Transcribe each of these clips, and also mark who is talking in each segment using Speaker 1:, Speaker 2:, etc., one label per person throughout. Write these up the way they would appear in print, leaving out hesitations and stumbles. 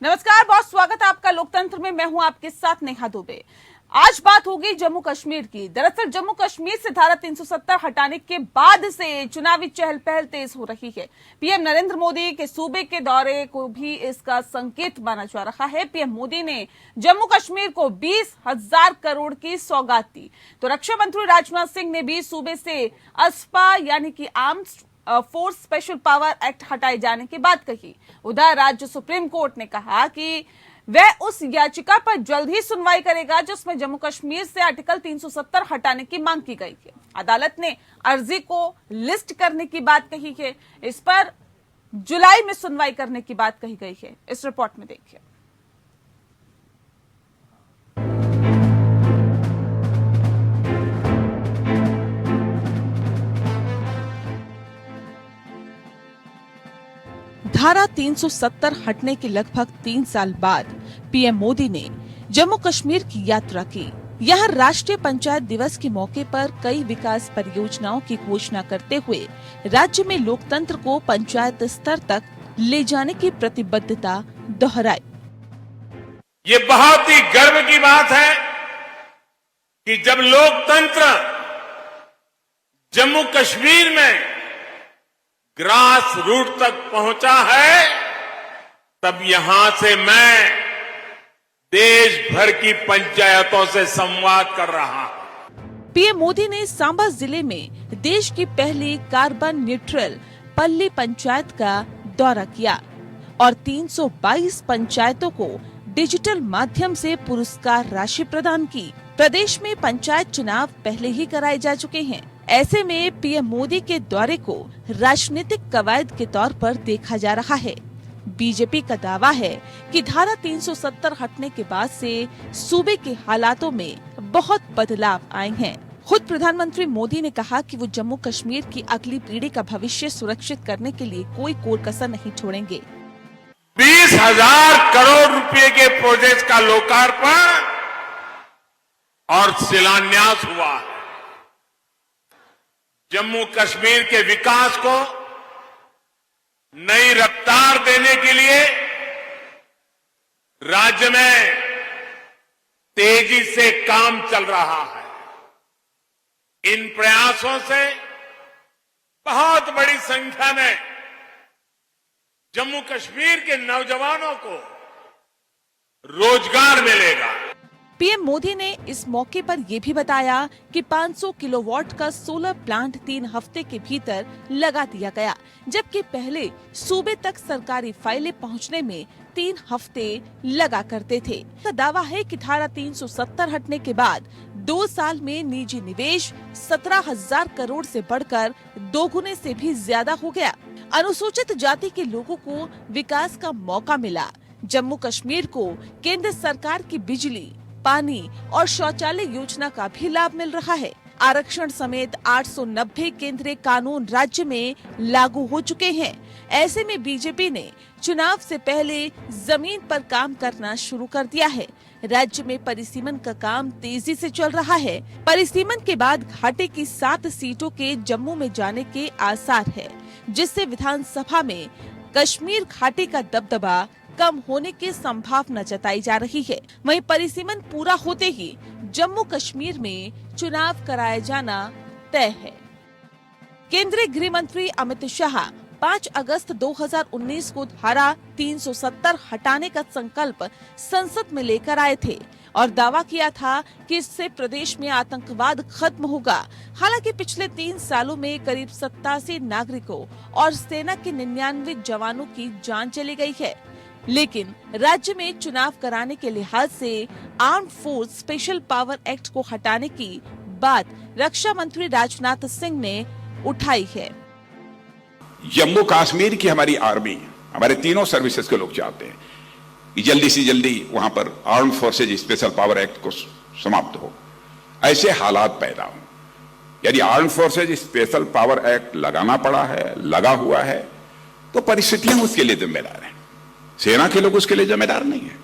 Speaker 1: नमस्कार, बहुत स्वागत है आपका लोकतंत्र में। मैं हूं आपके साथ नेहा दुबे। आज बात होगी जम्मू कश्मीर की। दरअसल जम्मू कश्मीर से धारा 370 हटाने के बाद से चुनावी चहल पहल तेज हो रही है। पीएम नरेंद्र मोदी के सूबे के दौरे को भी इसका संकेत माना जा रहा है। पीएम मोदी ने जम्मू कश्मीर को 20,000 करोड़ की सौगात दी। तो रक्षा मंत्री राजनाथ सिंह ने भी सूबे से अस्पा यानी कि arms force special power act हटाए जाने की बात कही। उधर राज्य सुप्रीम कोर्ट ने कहा कि वह उस याचिका पर जल्द ही सुनवाई करेगा जिसमें जम्मू कश्मीर से आर्टिकल 370 हटाने की मांग की गई है। अदालत ने अर्जी को लिस्ट करने की बात कही है। इस पर जुलाई में सुनवाई करने की बात कही गई है। इस रिपोर्ट में देखिए। धारा 370 हटने के लगभग 3 साल बाद पीएम मोदी ने जम्मू कश्मीर की यात्रा की। यहां राष्ट्रीय पंचायत दिवस के मौके पर कई विकास परियोजनाओं की घोषणा करते हुए राज्य में लोकतंत्र को पंचायत स्तर तक ले जाने की प्रतिबद्धता दोहराई।
Speaker 2: ये बहुत ही गर्व की बात है कि जब लोकतंत्र जम्मू कश्मीर में ग्रास रूट तक पहुंचा है, तब यहां से मैं देश भर की पंचायतों से संवाद कर रहा हूं।
Speaker 1: पीएम मोदी ने सांबा जिले में देश की पहली कार्बन न्यूट्रल पल्ली पंचायत का दौरा किया और 322 पंचायतों को डिजिटल माध्यम से पुरस्कार राशि प्रदान की। प्रदेश में पंचायत चुनाव पहले ही कराए जा चुके हैं। ऐसे में पीएम मोदी के दौरे को राजनीतिक कवायद के तौर पर देखा जा रहा है। बीजेपी का दावा है कि धारा 370 हटने के बाद से सूबे के हालातों में बहुत बदलाव आए हैं। खुद प्रधानमंत्री मोदी ने कहा कि वो जम्मू कश्मीर की अगली पीढ़ी का भविष्य सुरक्षित करने के लिए कोई कोर कसर नहीं छोड़ेंगे।
Speaker 2: 20,000 करोड़ रुपए के प्रोजेक्ट का लोकार्पण और शिलान्यास हुआ है। जम्मू कश्मीर के विकास को नई रफ्तार देने के लिए राज्य में तेजी से काम चल रहा है। इन प्रयासों से बहुत बड़ी संख्या में जम्मू कश्मीर के नौजवानों को रोजगार मिलेगा।
Speaker 1: पीएम मोदी ने इस मौके पर यह भी बताया कि 500 किलोवाट का सोलर प्लांट 3 हफ्ते के भीतर लगा दिया गया, जबकि पहले सूबे तक सरकारी फाइलें पहुंचने में 3 हफ्ते लगा करते थे। का दावा है कि धारा 370 हटने के बाद 2 साल में निजी निवेश 17,000 करोड़ से बढ़कर 2 गुने से भी ज्यादा हो गया। अनुसूचित जाति के लोगों को विकास का मौका मिला। जम्मू कश्मीर को केंद्र सरकार की बिजली, पानी और शौचालय योजना का भी लाभ मिल रहा है। आरक्षण समेत 890 केंद्रीय कानून राज्य में लागू हो चुके हैं। ऐसे में बीजेपी ने चुनाव से पहले जमीन पर काम करना शुरू कर दिया है। राज्य में परिसीमन का काम तेजी से चल रहा है। परिसीमन के बाद घाटे की 7 सीटों के जम्मू में जाने के आसार है, जिससे विधानसभा में कश्मीर घाटे का दबदबा कम होने की संभावना जताई जा रही है। वहीं परिसीमन पूरा होते ही जम्मू कश्मीर में चुनाव कराया जाना तय है। केंद्रीय गृह मंत्री अमित शाह 5 अगस्त 2019 को धारा 370 हटाने का संकल्प संसद में लेकर आए थे और दावा किया था कि इससे प्रदेश में आतंकवाद खत्म होगा। हालांकि पिछले 3 सालों में करीब 87 नागरिकों और सेना के 99 जवानों की जान चली गई है। लेकिन राज्य में चुनाव कराने के लिहाज से arm force special power act को हटाने की बात रक्षा मंत्री राजनाथ सिंह ने उठाई है।
Speaker 3: जम्मू कश्मीर की हमारी आर्मी, हमारे तीनों सर्विसेज के लोग चाहते हैं कि जल्दी से जल्दी वहां पर arm forces special power act को समाप्त हो, ऐसे हालात पैदा हो। यदि arm forces special power act लगाना पड़ा है, लगा हुआ है, तो परिस्थितियां उसके लिए जिम्मेदार हैं। सेना के लोग उसके लिए जिम्मेदार नहीं है।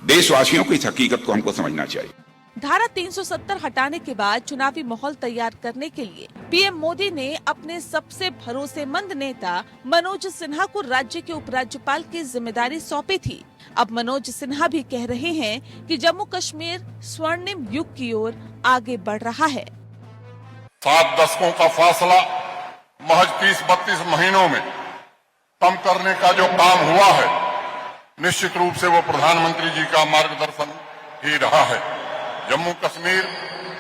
Speaker 3: देशवासियों को इस हकीकत को हमको समझना चाहिए।
Speaker 1: धारा 370 हटाने के बाद चुनावी माहौल तैयार करने के लिए पीएम मोदी ने अपने सबसे भरोसेमंद नेता मनोज सिन्हा को राज्य के उपराज्यपाल की जिम्मेदारी सौंपी थी। अब मनोज सिन्हा भी कह रहे हैं कि जम्मू कश्मीर स्वर्णिम युग की ओर आगे बढ़ रहा है।
Speaker 4: 7 दशकों का फासला महज 30-32 महीनों में कम करने का जो काम हुआ है, निश्चित रूप से वो प्रधानमंत्री जी का मार्गदर्शन ही रहा है। जम्मू कश्मीर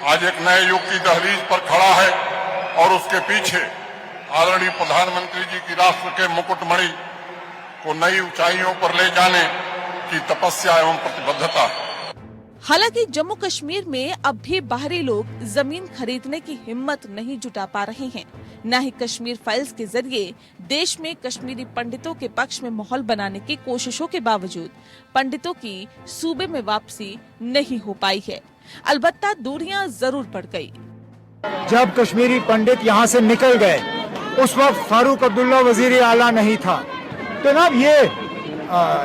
Speaker 4: आज एक नए युग की दहलीज पर खड़ा है और उसके पीछे आदरणीय प्रधानमंत्री जी की राष्ट्र के मुकुटमणि को नई ऊंचाइयों पर ले जाने की तपस्या एवं प्रतिबद्धता है।
Speaker 1: हालांकि जम्मू कश्मीर में अब भी बाहरी लोग जमीन खरीदने की हिम्मत नहीं जुटा पा रहे हैं। न ही कश्मीर फाइल्स के जरिए देश में कश्मीरी पंडितों के पक्ष में माहौल बनाने की कोशिशों के बावजूद पंडितों की सूबे में वापसी नहीं हो पाई है। अलबत्ता दूरियां जरूर बढ़ गई।
Speaker 5: जब कश्मीरी पंडित यहाँ से निकल गए उस वक्त फारूक अब्दुल्ला वजीर आला नहीं था, तो ना ये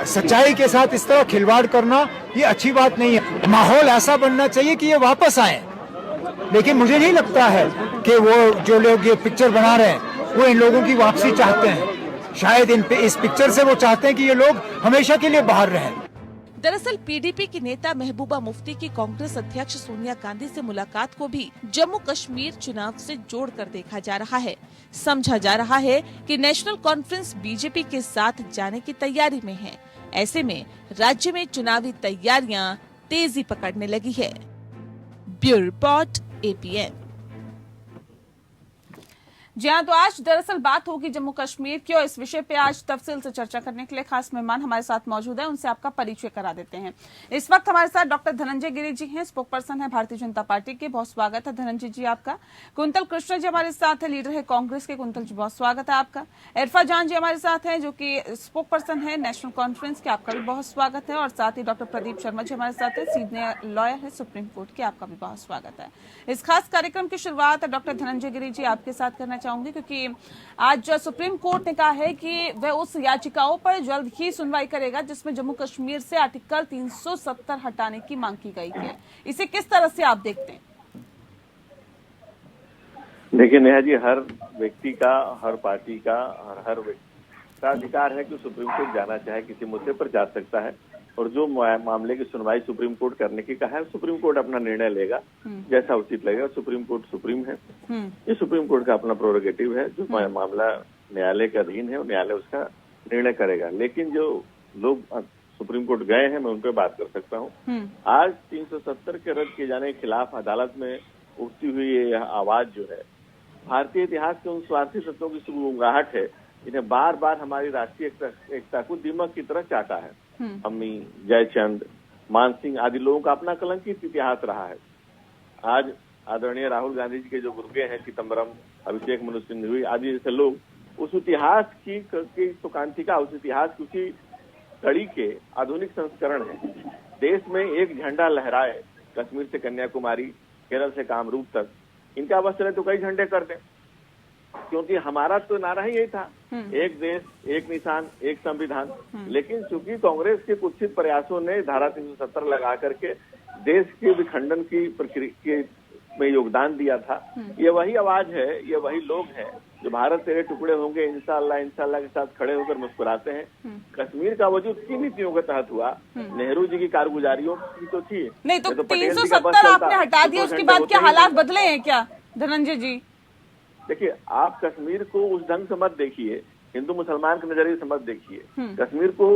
Speaker 5: सच्चाई के साथ इस तरह खिलवाड़ करना ये अच्छी बात नहीं है। माहौल ऐसा बनना चाहिए कि ये वापस आए, लेकिन मुझे नहीं लगता है कि वो जो लोग ये पिक्चर बना रहे हैं वो इन लोगों की वापसी चाहते हैं। शायद इस पिक्चर से वो चाहते हैं कि ये लोग हमेशा के लिए बाहर रहें।
Speaker 1: दरअसल पीडीपी की नेता महबूबा मुफ्ती की कांग्रेस अध्यक्ष सोनिया गांधी से मुलाकात को भी जम्मू कश्मीर चुनाव से जोड़कर देखा जा रहा है। समझा जा रहा है कि नेशनल कॉन्फ्रेंस बीजेपी के साथ जाने की तैयारी में है। ऐसे में राज्य में चुनावी तैयारियां तेजी पकड़ने लगी है। Bureau report APN। जी हाँ, तो आज दरअसल बात होगी जम्मू कश्मीर की और इस विषय पे आज तफसील से चर्चा करने के लिए खास मेहमान हमारे साथ मौजूद है। उनसे आपका परिचय करा देते हैं। इस वक्त हमारे साथ डॉक्टर धनंजय गिरी जी हैं, स्पोक पर्सन है भारतीय जनता पार्टी के। बहुत स्वागत है धनंजय जी आपका। कुंतल कृष्ण जी हमारे साथ है, लीडर है कांग्रेस के। कुंतल जी बहुत स्वागत है आपका। इरफा जान जी हमारे साथ है जो की स्पोक पर्सन है नेशनल कॉन्फ्रेंस के, आपका भी बहुत स्वागत है। और साथ ही डॉक्टर प्रदीप शर्मा जी हमारे साथ है, सीनियर लॉयर है सुप्रीम कोर्ट के, आपका भी बहुत स्वागत है। इस खास कार्यक्रम की शुरुआत डॉक्टर धनंजय गिरी जी आपके साथ करना चाहूंगी, क्योंकि आज सुप्रीम कोर्ट ने कहा है कि वह उस याचिकाओं पर जल्द ही सुनवाई करेगा जिसमें जम्मू कश्मीर से आर्टिकल 370 हटाने की मांग की गई है। इसे किस तरह से आप देखते हैं?
Speaker 6: देखिए नेहा जी, हर व्यक्ति का, हर पार्टी का और हर व्यक्ति का अधिकार है कि सुप्रीम कोर्ट जाना चाहे, किसी मुद्दे पर जा सकता है। और जो मामले की सुनवाई सुप्रीम कोर्ट करने की कहा है, सुप्रीम कोर्ट अपना निर्णय लेगा जैसा उचित लगेगा। सुप्रीम कोर्ट सुप्रीम है, ये सुप्रीम कोर्ट का अपना प्रोरोगेटिव है। जो मामला न्यायालय के अधीन है, न्यायालय उसका निर्णय करेगा। लेकिन जो लोग सुप्रीम कोर्ट गए हैं, मैं उन पर बात कर सकता हूँ। आज 370 के रद्द किए जाने के खिलाफ अदालत में उठती हुई ये आवाज जो है, भारतीय इतिहास के उन स्वार्थी तत्वों की सुगबुगाहट है जिन्हें बार बार हमारी राष्ट्रीय एकता को दीमक की तरह चाटा है। अम्मी, जयचंद, मान सिंह आदि लोगों का अपना कलंकित इतिहास रहा है। आज आदरणीय राहुल गांधी जी के जो गुर्गे हैं, चिदम्बरम, अभिषेक मनु सिंघवी आदि जैसे लोग उस इतिहास की तो कांतिका, उस इतिहास की उसी कड़ी के आधुनिक संस्करण है। देश में एक झंडा लहराए, कश्मीर से कन्याकुमारी, केरल से कामरूप तक। इनका अवसर है तो कई झंडे कर दें, क्योंकि हमारा तो नारा ही यही था, एक देश, एक निशान, एक संविधान। लेकिन चूंकि कांग्रेस के कुत्सित प्रयासों ने धारा 370 लगा करके देश के विखंडन की प्रक्रिया में योगदान दिया था, ये वही आवाज है, ये वही लोग हैं जो भारत तेरे टुकड़े होंगे इंशाअल्लाह इंशाअल्लाह के साथ खड़े होकर मुस्कुराते हैं। कश्मीर का वजूद किन नीतियों के तहत हुआ? नेहरू जी की कारगुजारियों की तो थी।
Speaker 1: नहीं तो 370 आपने हटा दिया, उसके बाद क्या हालात बदले हैं क्या धनंजय जी?
Speaker 6: देखिए, आप कश्मीर को उस ढंग से मत देखिए, हिंदू मुसलमान के नजरिए से मत देखिए। कश्मीर को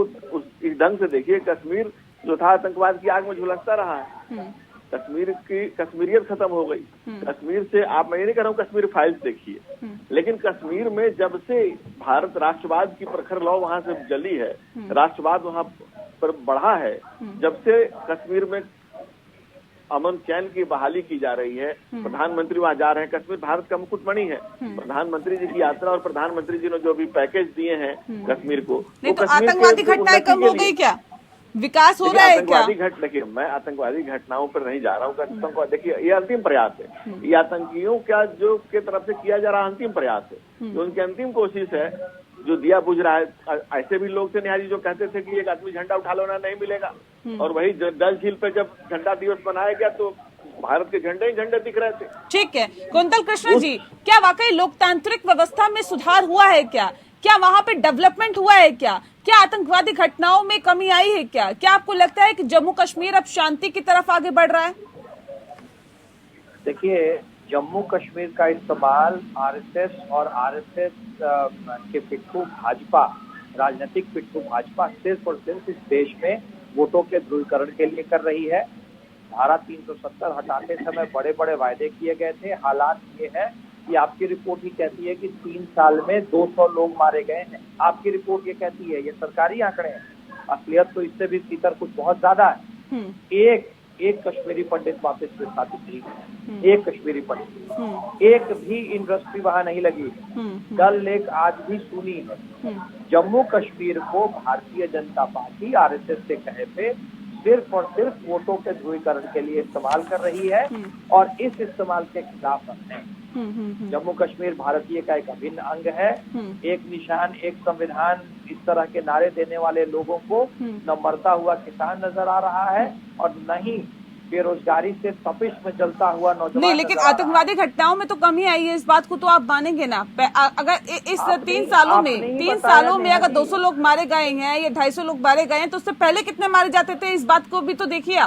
Speaker 6: इस ढंग से देखिए, कश्मीर जो था आतंकवाद की आग में झुलसता रहा है। कश्मीर की कश्मीरियत खत्म हो गई। कश्मीर से आप, मैं ये नहीं कह रहा हूँ कश्मीर फाइल्स देखिए, लेकिन कश्मीर में जब से भारत राष्ट्रवाद की प्रखर लौ वहां से जली है, राष्ट्रवाद वहां पर बढ़ा है, जब से कश्मीर में अमन चैन की बहाली की जा रही है, प्रधानमंत्री वहां जा रहे हैं। कश्मीर भारत का मुकुटमणि है। प्रधानमंत्री जी की यात्रा और प्रधानमंत्री जी ने जो भी पैकेज दिए हैं कश्मीर को,
Speaker 1: नहीं तो आतंकवादी घटनाएं कम हो गई क्या? विकास हो रहा है क्या?
Speaker 6: देखिए, मैं आतंकवादी घटनाओं पर नहीं जा रहा हूँ। देखिए, ये अंतिम प्रयास है, ये आतंकियों का जो के तरफ से किया जा रहा अंतिम प्रयास है, जो उनकी अंतिम कोशिश है, जो दिया बुझ रहा है। ऐसे भी लोग थे नेहा जी जो कहते थे कि एक आदमी झंडा उठा लो ना, नहीं मिलेगा। और वही डल झील पे जब झंडा दिवस मनाया गया तो भारत के झंडे ही झंडे दिख रहे थे।
Speaker 1: ठीक है, कुंतल कृष्ण जी, क्या वाकई लोकतांत्रिक व्यवस्था में सुधार हुआ है क्या? क्या वहां पे डेवलपमेंट हुआ है क्या? क्या आतंकवादी घटनाओं में कमी आई है क्या? क्या आपको लगता है कि जम्मू कश्मीर अब शांति की तरफ आगे बढ़ रहा है?
Speaker 7: देखिए, जम्मू कश्मीर का इस्तेमाल आरएसएस और आरएसएस के पिट्ठू भाजपा, राजनीतिक पिट्ठू भाजपा सिर्फ और सिर्फ इस देश में वोटों के ध्रुवीकरण के लिए कर रही है। धारा 370 हटाते समय बड़े बड़े वायदे किए गए थे। हालात ये है कि आपकी रिपोर्ट ही कहती है कि 3 साल में 200 लोग मारे गए हैं। आपकी रिपोर्ट ये कहती है, ये सरकारी आंकड़े हैं। असलियत तो इससे भी भीतर कुछ बहुत ज्यादा है। एक कश्मीरी पंडित वापस विस्थापित नहीं है। एक कश्मीरी पंडित, एक भी इंडस्ट्री वहां नहीं लगी। डल लेक आज भी सूनी है। जम्मू कश्मीर को भारतीय जनता पार्टी आरएसएस के कहे पे सिर्फ और सिर्फ वोटों के ध्रुवीकरण के लिए इस्तेमाल कर रही है और इस इस्तेमाल के खिलाफ हम हैं। जम्मू कश्मीर भारतीय का एक अभिन्न अंग है। एक निशान, एक संविधान, इस तरह के नारे देने वाले लोगों को न मरता हुआ किसान नजर आ रहा है और न ही बेरोजगारी से तपिश में जलता हुआ नौजवान।
Speaker 1: नहीं, लेकिन आतंकवादी घटनाओं में तो कमी आई है, इस बात को तो आप मानेंगे ना? अगर इस 3 सालों में अगर 200 लोग मारे गए हैं या 250 लोग मारे गए हैं, तो उससे पहले कितने मारे जाते थे? इस बात को भी तो देखिए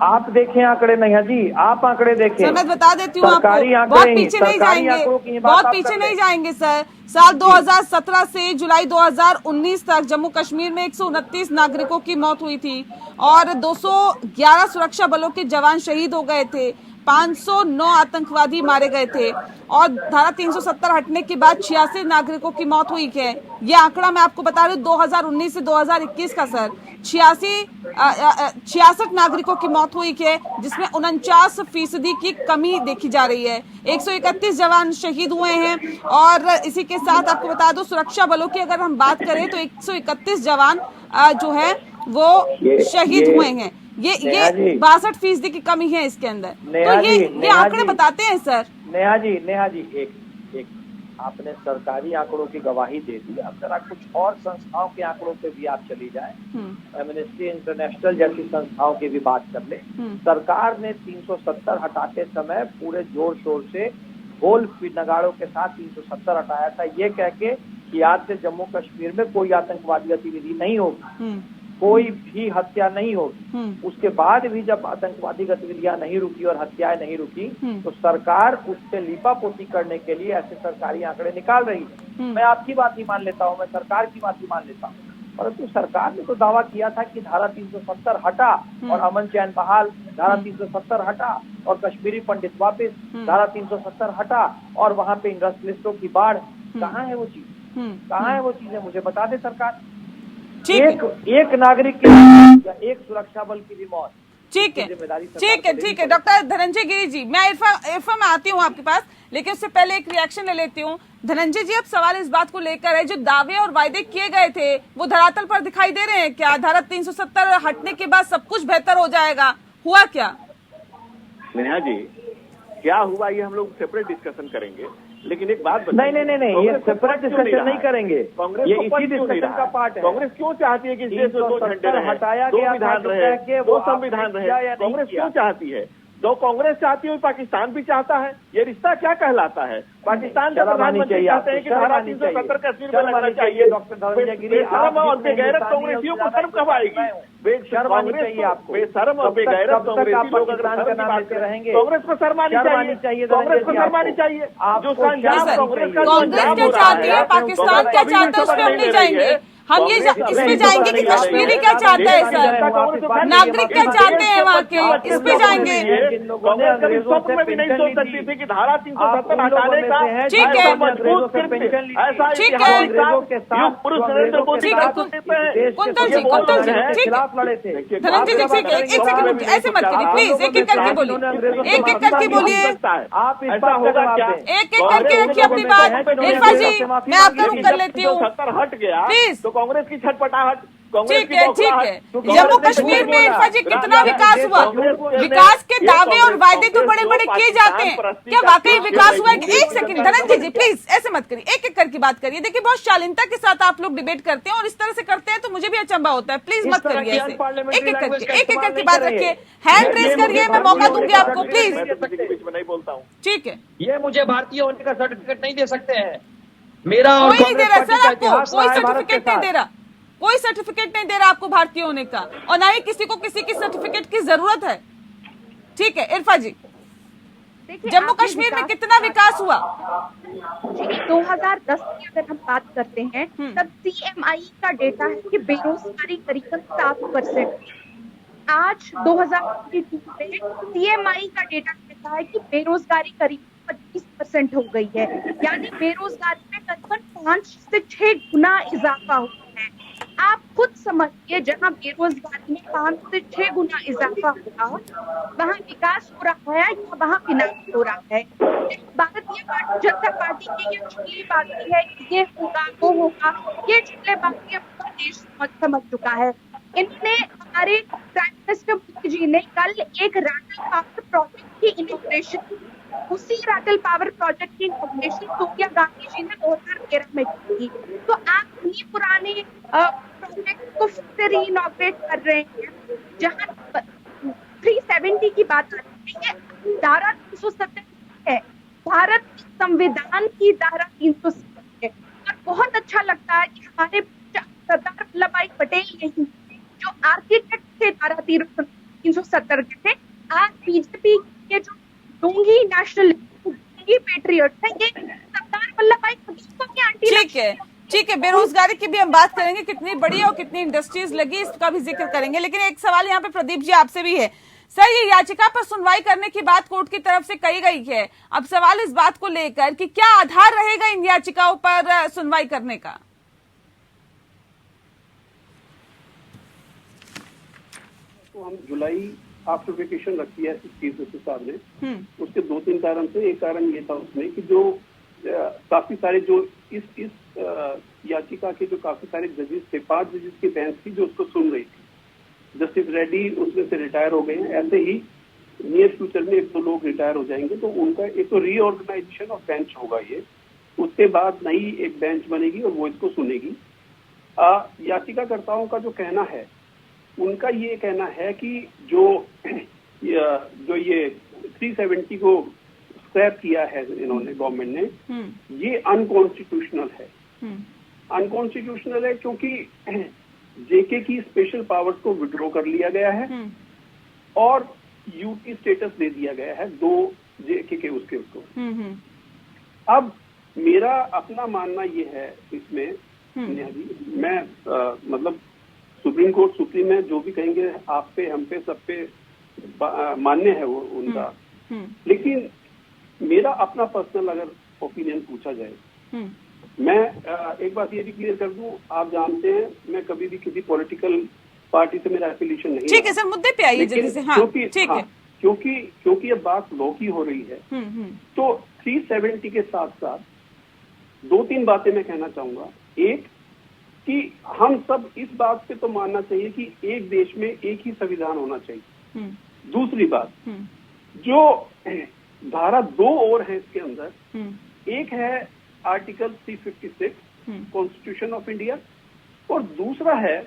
Speaker 7: आप देखें आंकड़े। नहीं जी, आप आंकड़े देखें।
Speaker 1: सर, मैं बता देती हूँ आपको, बहुत पीछे नहीं जाएंगे, बहुत पीछे नहीं जाएंगे सर। साल 2017 से जुलाई 2019 तक जम्मू कश्मीर में 129 नागरिकों की मौत हुई थी और 211 सुरक्षा बलों के जवान शहीद हो गए थे। 509 आतंकवादी मारे गए थे और धारा 370 हटने के बाद 86 नागरिकों की मौत हुई है। ये आंकड़ा मैं आपको बता रही हूँ 2019 से 2021 का सर। 66 नागरिकों की मौत हुई है, जिसमें 49% की कमी देखी जा रही है। 131 जवान शहीद हुए हैं और इसी के साथ आपको बता दो, सुरक्षा बलों की अगर हम बात करें तो 131 जवान जो है वो शहीद हुए हैं। ये 62% की कमी है इसके अंदर। तो ये आंकड़े बताते हैं सर।
Speaker 7: नेहा जी एक आपने सरकारी आंकड़ों की गवाही दे दी। अब जरा कुछ और संस्थाओं के आंकड़ों पे भी आप चली जाए। एमनेस्टी इंटरनेशनल जैसी संस्थाओं की भी बात कर ले। सरकार ने 370 हटाते समय पूरे जोर शोर से ढोल नगाड़ों के साथ 370 हटाया था, ये कह के कि आज से जम्मू कश्मीर में कोई आतंकवादी गतिविधि नहीं होगी, कोई भी हत्या नहीं होगी। उसके बाद भी जब आतंकवादी गतिविधियां नहीं रुकी और हत्याएं नहीं रुकी, तो सरकार उससे लीपापोती करने के लिए ऐसे सरकारी आंकड़े निकाल रही है। मैं आपकी बात ही मान लेता हूँ, मैं सरकार की बात ही मान लेता हूँ, परंतु सरकार ने तो दावा किया था कि धारा 370 हटा और अमन चैन बहाल, धारा 370 हटा और कश्मीरी पंडित वापस, धारा 370 हटा और वहाँ पे इंडस्ट्रियलिस्टों की बाढ़। कहाँ है वो चीज? कहाँ है वो चीजें? मुझे बता दे सरकार। एक नागरिक की या एक सुरक्षा बल की भी मौत।
Speaker 1: ठीक है डॉक्टर धनंजय गिरी जी, मैं इरफा में आती हूँ आपके पास, लेकिन उससे पहले एक रिएक्शन ले लेती हूँ। धनंजय जी, अब सवाल इस बात को लेकर है, जो दावे और वायदे किए गए थे वो धरातल पर दिखाई दे रहे हैं क्या? धारा 370 हटने के बाद सब कुछ बेहतर हो जाएगा, हुआ क्या?
Speaker 6: नेहा जी, क्या हुआ ये हम लोग सेपरेट डिस्कशन करेंगे, लेकिन एक बात
Speaker 7: नहीं, ये सेपरेट डिस्कशन नहीं करेंगे।
Speaker 6: कांग्रेस
Speaker 7: ये इसी डिस्कशन का पार्ट है।
Speaker 6: कांग्रेस क्यों चाहती है कि इस देश में 2 झंडे रहे,
Speaker 7: हटाया
Speaker 6: 2
Speaker 7: गया
Speaker 6: विधान रहे, 2 संविधान रहे? कांग्रेस क्यों चाहती है? जो कांग्रेस चाहती है पाकिस्तान भी चाहता है। ये रिश्ता क्या कहलाता है? पाकिस्तान के प्रधानमंत्री चाहते हैं कि धारा 370 कश्मीर में लगना चाहिए।
Speaker 7: डॉक्टर धनंजय गिरी,
Speaker 6: बेशर्म और बेगैरत कांग्रेसियों को शर्म कब आएगी?
Speaker 7: बेशर्म आनी चाहिए आपको।
Speaker 6: बेशर्म और बेगैरत कांग्रेसी लोग अगर
Speaker 7: का नाम लेते रहेंगे,
Speaker 6: कांग्रेस को शर्म आनी चाहिए, कांग्रेस को शर्म आनी चाहिए। जो
Speaker 1: कांग्रेस क्या चाहती है, पाकिस्तान क्या चाहता है, उस पर हम नहीं जाएंगे। हम ये इसमें जाएंगे कि कश्मीरी क्या चाहता है सर, नागरिक क्या चाहते हैं वहाँ के, इस पे जाएंगे।
Speaker 6: कांग्रेस कभी स्वप्न में भी नहीं सोच सकती थी कि धारा 370 हटाने का
Speaker 1: ठीक है,
Speaker 6: मजबूत ऐसा
Speaker 1: ठीक है,
Speaker 6: पुरुष नरेंद्र मोदी
Speaker 1: कुंतल जी ठीक है, धनंजय जी ठीक है, एक सेकंड ऐसे मत करिए प्लीज, एक एक करके बोलिए, एक एक करके बोलिए,
Speaker 6: आप ऐसा होगा क्या?
Speaker 1: एक एक करके रखिए अपनी बात। इरफा जी, मैं आपका रुख कर लेती हूँ,
Speaker 6: 70 हट गया
Speaker 1: प्लीज।
Speaker 6: तो कांग्रेस की छटपटाहट कांग्रेस
Speaker 1: ठीक
Speaker 6: की
Speaker 1: है,
Speaker 6: बौखलाहट,
Speaker 1: ठीक है।
Speaker 6: तो कांग्रेस
Speaker 1: जम्मू
Speaker 6: ने
Speaker 1: कश्मीर
Speaker 6: झूठ
Speaker 1: में
Speaker 6: बोला।
Speaker 1: इरफा जी कितना विकास हुआ? विकास के दावे और वायदे तो बड़े बड़े किए जाते हैं, क्या वाकई विकास हुआ? एक सेकंड धनंजय जी प्लीज ऐसे मत करिए, एक एक करके बात करिए। देखिए बहुत शालीनता के साथ आप लोग डिबेट करते हैं और इस तरह से करते हैं तो मुझे भी अचंभा होता है। प्लीज मत करिए ऐसे, एक एक करके बात रखिए। हैंड रेज करिए, मैं मौका दूंगी आपको, प्लीज।
Speaker 6: मैं तो किसी के बीच में नहीं बोलता हूँ।
Speaker 1: ठीक है,
Speaker 8: ये मुझे भारतीय होने का सर्टिफिकेट नहीं दे सकते हैं। मेरा और
Speaker 1: कोई नहीं दे
Speaker 8: कांग्रेस
Speaker 1: रहा
Speaker 8: पार्टी
Speaker 1: सर
Speaker 8: का
Speaker 1: आपको,
Speaker 8: इतिहास
Speaker 1: कोई
Speaker 8: रहा है भारत के
Speaker 1: सर्टिफिकेट नहीं
Speaker 8: साथ।
Speaker 1: दे रहा, कोई सर्टिफिकेट नहीं दे रहा आपको भारतीय होने का, और ना ही किसी को किसी की सर्टिफिकेट की जरूरत है। ठीक है इरफा जी, जम्मू कश्मीर में कितना विकास हुआ?
Speaker 9: जी 2010 की अगर हम बात करते हैं तब CMI का डेटा है कि बेरोजगारी करीबन 7%। आज 2022 में CMI का डेटा कहता है कि बेरोजगारी करीब 25% हो गई है, यानी बेरोजगारी में करीबन 5 से 6 गुना इजाफा हुआ है। आप खुद समझिए, जहां बेरोजगारी में 5 से 6 गुना इजाफा होगा वहां विकास हो रहा है या वहां विनाश हो रहा है। भारतीय जनता पार्टी की ये चुगलीबाजी है, ये होगा वो होगा, ये चुगलीबाजी अब देश समझ चुका है। इन्होंने हमारे प्राइम मिनिस्टर मोदी जी ने कल एक रैटल पावर प्रोजेक्ट की इनॉग्रेशन, उसी रैटल पावर प्रोजेक्ट की इनॉग्रेशन सोनिया गांधी जी ने 2013 में की। तो आप उन्हीं पुराने प्रोजेक्ट को फिर से रीइनॉग्रेट कर रहे हैं। जहां 370 की बात आ रही है, ये धारा 370 है, भारत के संविधान की धारा 370 है। और बहुत अच्छा लगता है कि हमारे सरदार वल्लभ भाई पटेल यही जो आर्किटेक्ट थे धारा 370 के थे। आज बीजेपी के जो डोंगी नेशनल डोंगी पेट्रियट है, ये सरदार वल्लभ भाई पटेल को आंटी।
Speaker 1: ठीक है, ठीक है, बेरोजगारी की भी हम बात करेंगे, कितनी बड़ी और कितनी इंडस्ट्रीज लगी इसका भी जिक्र करेंगे। लेकिन एक सवाल यहाँ पे प्रदीप जी आपसे भी है। सर ये याचिका पर सुनवाई करने की बात कोर्ट की तरफ से कही गई है, अब सवाल इस बात को लेकर कि क्या आधार रहेगा इन याचिकाओं पर सुनवाई करने का?
Speaker 10: तो हम जुलाई आफ्टर वेकेशन रखी है चीफ जस्टिस साहब ने। उसके 2-3 कारण थे। एक कारण ये था उसमें कि जो काफी सारे जो इस याचिका के जो काफी सारे जजेस थे, 5 जजेस की बेंच थी जो उसको सुन रही थी। जस्टिस रेड्डी उसमें से रिटायर हो गए हैं, ऐसे ही नियर फ्यूचर में 1-2 लोग रिटायर हो जाएंगे, तो उनका एक तो रीऑर्गेनाइजेशन ऑफ बेंच होगा ये। उसके बाद नई एक बेंच बनेगी और वो इसको सुनेगी। याचिकाकर्ताओं का जो कहना है, उनका ये कहना है कि जो ये 370 को स्क्रैप किया है इन्होंने, गवर्नमेंट ने, ये अनकॉन्स्टिट्यूशनल है। अनकॉन्स्टिट्यूशनल है क्योंकि जेके की स्पेशल पावर्स को विड्रॉ कर लिया गया है और यूटी स्टेटस दे दिया गया है 2 जेके के उसको। अब मेरा अपना मानना ये है इसमें, मैं मतलब सुप्रीम कोर्ट सुप्रीम है, जो भी कहेंगे आप पे हम पे सब पे मान्य है वो उनका, लेकिन मेरा अपना पर्सनल अगर ओपिनियन पूछा जाए, मैं एक बात ये भी क्लियर कर दूं, आप जानते हैं मैं कभी भी किसी पॉलिटिकल पार्टी से मेरा एफिलिएशन नहीं।
Speaker 1: ठीक है सर, मुद्दे पे आइए जल्दी से। हाँ, ठीक है।
Speaker 10: क्योंकि अब बात लॉ की हो रही है, तो 370 के साथ साथ 2-3 बातें मैं कहना चाहूंगा। एक कि हम सब इस बात पे तो मानना चाहिए कि एक देश में एक ही संविधान होना चाहिए। दूसरी बात, जो धारा 2 और है इसके अंदर, एक है आर्टिकल 356 कॉन्स्टिट्यूशन ऑफ इंडिया और दूसरा है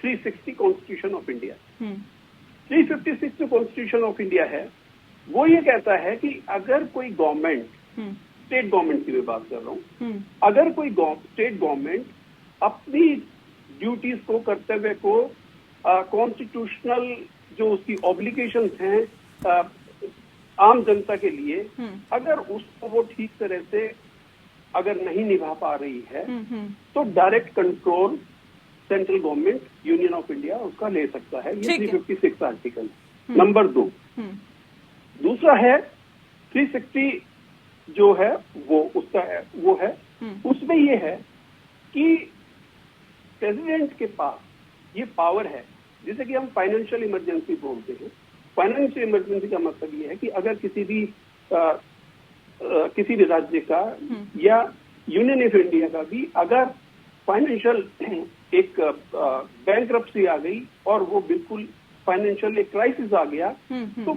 Speaker 10: 360 कॉन्स्टिट्यूशन ऑफ इंडिया। 356 जो कॉन्स्टिट्यूशन ऑफ इंडिया है वो ये कहता है कि अगर कोई गवर्नमेंट, स्टेट गवर्नमेंट की मैं बात कर रहा हूँ, अगर कोई स्टेट गवर्नमेंट अपनी ड्यूटीज को, कर्तव्य को, कॉन्स्टिट्यूशनल जो उसकी ऑब्लिगेशंस हैं आम जनता के लिए, अगर उसको वो ठीक तरह से अगर नहीं निभा पा रही है, तो direct control central government, union of India उसका ले सकता है। ये 356 आर्टिकल। नंबर 2। दूसरा है 360 जो है वो उसका है, वो है उसमें ये है कि प्रेसिडेंट के पास ये पावर है, जिसे कि हम फाइनेंशियल इमरजेंसी बोलते हैं। फाइनेंशियल इमरजेंसी का मतलब ये है कि अगर किसी भी राज्य का या यूनियन ऑफ इंडिया का भी अगर फाइनेंशियल एक बैंक्रप्सी आ गई और वो बिल्कुल फाइनेंशियल एक क्राइसिस आ गया, तो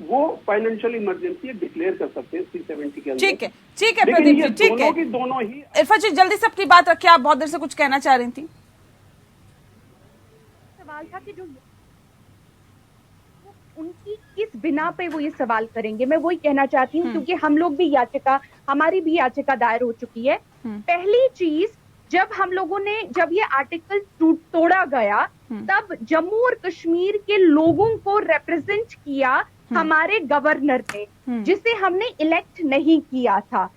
Speaker 10: वो फाइनेंशियल इमरजेंसी डिक्लेयर कर सकते हैं 370 के अंदर।
Speaker 1: ठीक है प्रदीप जी, ठीक है।
Speaker 10: दोनों ही
Speaker 1: इरफा जी जल्दी से अपनी बात रखिए, आप बहुत देर से कुछ कहना चाह रही थी।
Speaker 9: सवाल था कि जो उनकी किस बिना पे वो ये सवाल करेंगे, मैं वही कहना चाहती हूँ, क्योंकि हम लोग भी हमारी भी याचिका दायर हो चुकी है। पहली चीज, जब हम लोगों ने जब ये आर्टिकल तोड़ा गया तब जम्मू और कश्मीर के लोगों को रिप्रेजेंट किया हमारे गवर्नर ने, जिसे हमने इलेक्ट नहीं किया था।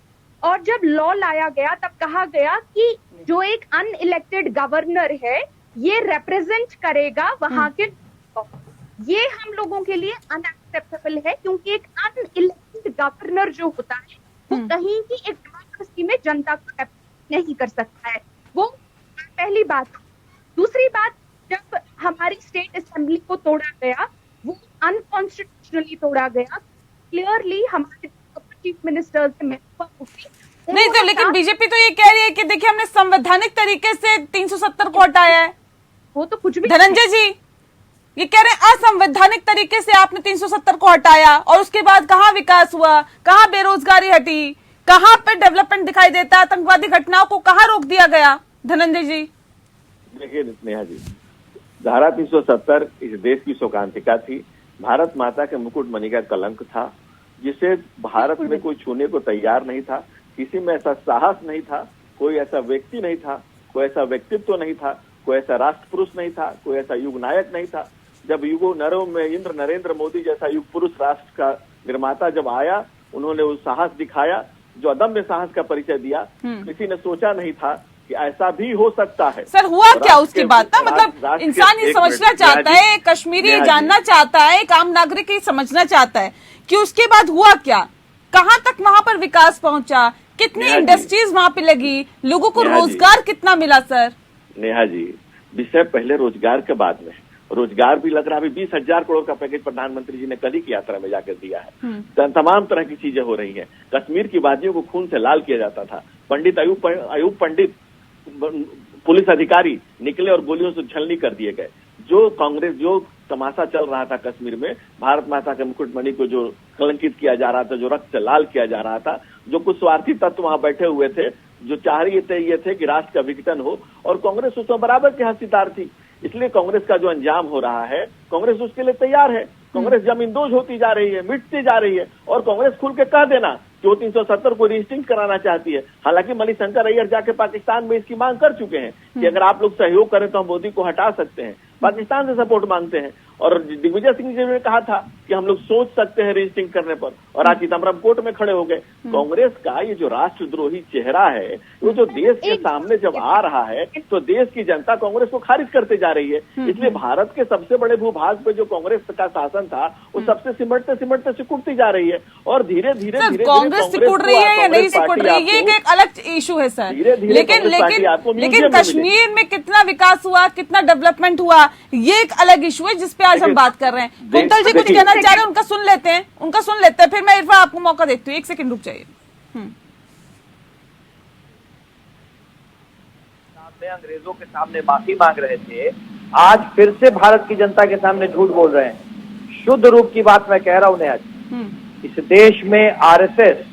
Speaker 9: और जब लॉ लाया गया तब कहा गया कि जो एक अनइलेक्टेड गवर्नर है ये रिप्रेजेंट करेगा वहां के, ये हम लोगों के लिए अनएक्सेप्टेबल है, क्योंकि एक अनइलेक्टेड गवर्नर जो होता है वो कहीं की एक डेमोक्रेसी में जनता को नहीं कर सकता है। वो पहली बात। दूसरी बात, जब हमारी स्टेट असेंबली को तोड़ा गया वो अनकॉन्स्टिट्यूशनली तोड़ा गया। क्लियरली हमारे चीफ मिनिस्टर से
Speaker 1: नहीं तो, लेकिन बीजेपी तो ये कह रही है कि देखिए हमने संवैधानिक तरीके से 370 को हटाया है।
Speaker 9: वो तो कुछ भी,
Speaker 1: धनंजय जी ये कह रहे हैं असंवैधानिक तरीके से आपने 370 को हटाया, और उसके बाद कहाँ विकास हुआ, कहाँ बेरोजगारी हटी, कहाँ पे डेवलपमेंट दिखाई देता, आतंकवादी घटनाओं को कहाँ रोक दिया गया। धनंजय जी
Speaker 6: देखिए नेहा जी, धारा 370 इस देश की शोकांतिका थी, भारत माता के मुकुटमणि का कलंक था, जिसे भारत में कोई छूने को तैयार नहीं था। किसी में ऐसा साहस नहीं था, कोई ऐसा व्यक्ति नहीं था, कोई ऐसा व्यक्तित्व नहीं था, कोई ऐसा राष्ट्र पुरुष नहीं था, कोई ऐसा युग नायक नहीं था। जब युगो नरों में इंद्र नरेंद्र मोदी जैसा युग पुरुष राष्ट्र का निर्माता जब आया, उन्होंने वो साहस दिखाया, जो अदम्य साहस का परिचय दिया। किसी ने सोचा नहीं था कि ऐसा भी हो सकता है।
Speaker 1: सर हुआ क्या उसके बाद ना, मतलब इंसान ये समझना चाहता है, कश्मीरी ये जानना चाहता है, एक आम नागरिक ये समझना चाहता है कि उसके बाद हुआ क्या, कहाँ तक वहाँ पर विकास पहुँचा, कितनी इंडस्ट्रीज वहाँ पे लगी, लोगों को रोजगार कितना मिला। सर
Speaker 6: नेहा जी, विषय पहले रोजगार के बाद में, रोजगार भी लग रहा है। 20,000 करोड़ का पैकेज प्रधानमंत्री जी ने कल ही की यात्रा में जाकर दिया है। तमाम तरह की चीजें हो रही हैं। कश्मीर की वादियों को खून से लाल किया जाता था। पंडित अयूब पंडित पुलिस अधिकारी निकले और गोलियों से छलनी कर दिए गए। जो कांग्रेस, जो तमाशा चल रहा था कश्मीर में, भारत माता के मुकुटमणि को जो कलंकित किया जा रहा था, जो रक्त से लाल किया जा रहा था, जो कुछ स्वार्थी तत्व वहां बैठे हुए थे, जो चाह रहे थे कि राष्ट्र का विघटन हो, और कांग्रेस उसमें बराबर की हस्तीदार थी। इसलिए कांग्रेस का जो अंजाम हो रहा है, कांग्रेस उसके लिए तैयार है। कांग्रेस जमींदोज होती जा रही है, मिटती जा रही है, और कांग्रेस खुल के कह देना कि वो 370 को रजिस्ट्रिंग कराना चाहती है। हालांकि मणिशंकर अय्यर जाके पाकिस्तान में इसकी मांग कर चुके हैं कि अगर आप लोग सहयोग करें तो हम मोदी को हटा सकते हैं। पाकिस्तान से सपोर्ट मांगते हैं। और दिग्विजय सिंह जी ने कहा था कि हम लोग सोच सकते हैं रजिस्ट्रिंग करने पर, और आज चिदम्बरम कोर्ट में खड़े हो गए। कांग्रेस का ये जो राष्ट्रद्रोही चेहरा है, वो जो देश के सामने जब आ रहा है, तो देश की जनता कांग्रेस को खारिज करते जा रही है। इसलिए भारत के सबसे बड़े भूभाग पे जो कांग्रेस का शासन था, वो सबसे सिमटते सिमटते सिकुड़ती जा रही है। और धीरे धीरे
Speaker 1: कांग्रेस सिकुड़ रही है या नहीं सिकुड़ रही है, ये एक अलग इशू है सर। लेकिन कश्मीर में कितना विकास हुआ, कितना डेवलपमेंट हुआ, ये एक अलग इशू है जिसपे आज हम बात कर रहे हैं। कुंतल जी कुछ कहना चाह रहे हैं, उनका सुन लेते हैं, फिर मैं इरफा आपको मौका देती हूँ। 1 सेकंड रुक जाइए।
Speaker 7: अंग्रेजों के सामने माफी मांग रहे थे, आज फिर से भारत की जनता के सामने झूठ बोल रहे हैं। शुद्ध रूप की बात मैं कह रहा हूं आज, इस देश में आरएसएस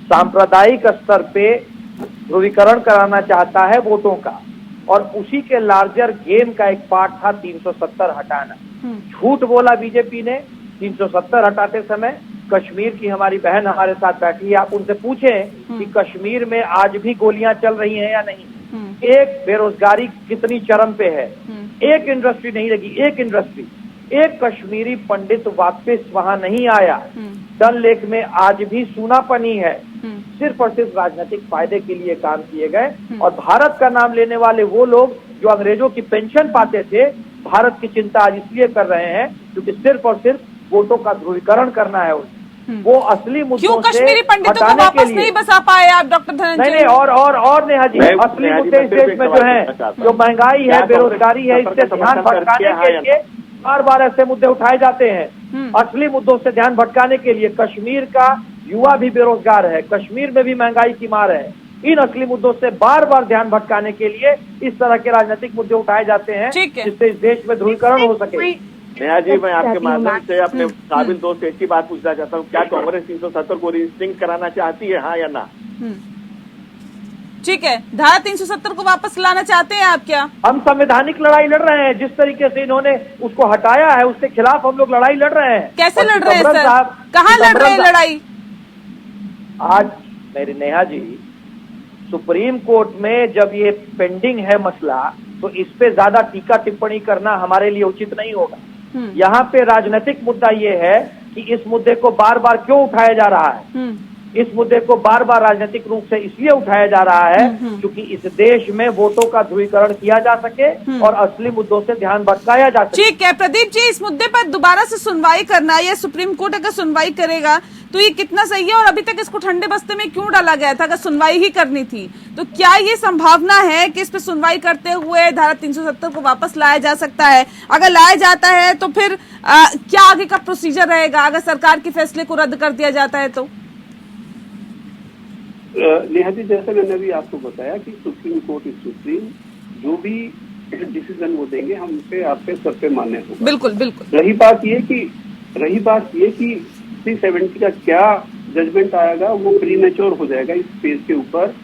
Speaker 7: सांप्रदायिक स्तर पे ध्रुवीकरण कराना चाहता है वोटों का, और उसी के लार्जर गेम का एक पार्ट था 370 हटाना। झूठ बोला बीजेपी ने 370 हटाते समय। कश्मीर की हमारी बहन हमारे साथ बैठी है, आप उनसे पूछें कि कश्मीर में आज भी गोलियां चल रही हैं या नहीं। एक बेरोजगारी कितनी चरम पे है, एक इंडस्ट्री नहीं लगी, एक इंडस्ट्री, एक कश्मीरी पंडित वापस वहां नहीं आया। डल लेक में आज भी सूनापनी है, सिर्फ और सिर्फ राजनीतिक फायदे के लिए काम किए गए। और भारत का नाम लेने वाले वो लोग जो अंग्रेजों की पेंशन पाते थे, भारत की चिंता आज इसलिए कर रहे हैं क्योंकि सिर्फ और सिर्फ वोटों का ध्रुवीकरण करना है। वो असली मुद्दों से
Speaker 1: कश्मीरी पंडितों को वापस नहीं बसा पाए आप डॉक्टर धनंजय?
Speaker 7: नहीं, और नेहा जी, असली मुद्दे इस देश में जो है, जो महंगाई है, बेरोजगारी है, इससे ध्यान भटकाने के लिए बार बार ऐसे मुद्दे उठाए जाते हैं। असली मुद्दों से ध्यान भटकाने के लिए कश्मीर का युवा भी बेरोजगार है, कश्मीर में भी महंगाई की मार है, इन असली मुद्दों से बार बार ध्यान भटकाने के लिए इस तरह के राजनीतिक मुद्दे उठाए जाते हैं, जिससे इस देश में ध्रुवीकरण हो सके।
Speaker 6: नेहा जी, मैं आपके माध्यम से अपने काबिल दोस्त एक ही बात पूछना चाहता हूँ, क्या कांग्रेस 370 को रिस्ट्रिक्ट कराना चाहती है, हाँ या ना?
Speaker 1: ठीक है, धारा 370 को वापस लाना चाहते हैं आप क्या?
Speaker 7: हम संवैधानिक लड़ाई लड़ रहे हैं, जिस तरीके से इन्होंने उसको हटाया है उसके खिलाफ हम लोग लड़ाई लड़ रहे हैं।
Speaker 1: कैसे लड़ रहे हैं सर? कहाँ लड़ रहे हैं लड़ाई?
Speaker 7: आज मेरी नेहा जी, सुप्रीम कोर्ट में जब ये पेंडिंग है मसला, तो इस पे ज्यादा टीका टिप्पणी करना हमारे लिए उचित नहीं होगा। यहाँ पे राजनीतिक मुद्दा ये है कि इस मुद्दे को बार बार क्यों उठाया जा रहा है। इस मुद्दे को बार बार राजनीतिक रूप से इसलिए उठाया जा रहा है क्योंकि इस देश में वोटों का ध्रुवीकरण किया जा सके और असली मुद्दों से ध्यान भटकाया जा सके।
Speaker 1: ठीक है प्रदीप जी, इस मुद्दे पर दोबारा से सुनवाई करना है, सुप्रीम कोर्ट अगर सुनवाई करेगा तो ये कितना सही है, और अभी तक इसको ठंडे बस्ते में क्यों डाला गया था? अगर सुनवाई ही करनी थी तो क्या ये संभावना है कि इस पे सुनवाई करते हुए धारा 370 को वापस लाया जा सकता है? अगर लाया जाता है तो फिर क्या आगे का प्रोसीजर रहेगा अगर सरकार के फैसले को रद्द कर दिया जाता है तो?
Speaker 10: नेहा जी, जैसे मैंने अभी आपको बताया कि सुप्रीम कोर्ट इज सुप्रीम, जो भी डिसीजन वो देंगे हम पे आप पे सब पे मान्य होगा।
Speaker 1: बिल्कुल बिल्कुल।
Speaker 10: रही बात ये कि 370 का क्या जजमेंट आएगा वो प्रीमेच्योर हो जाएगा इस पेज के ऊपर।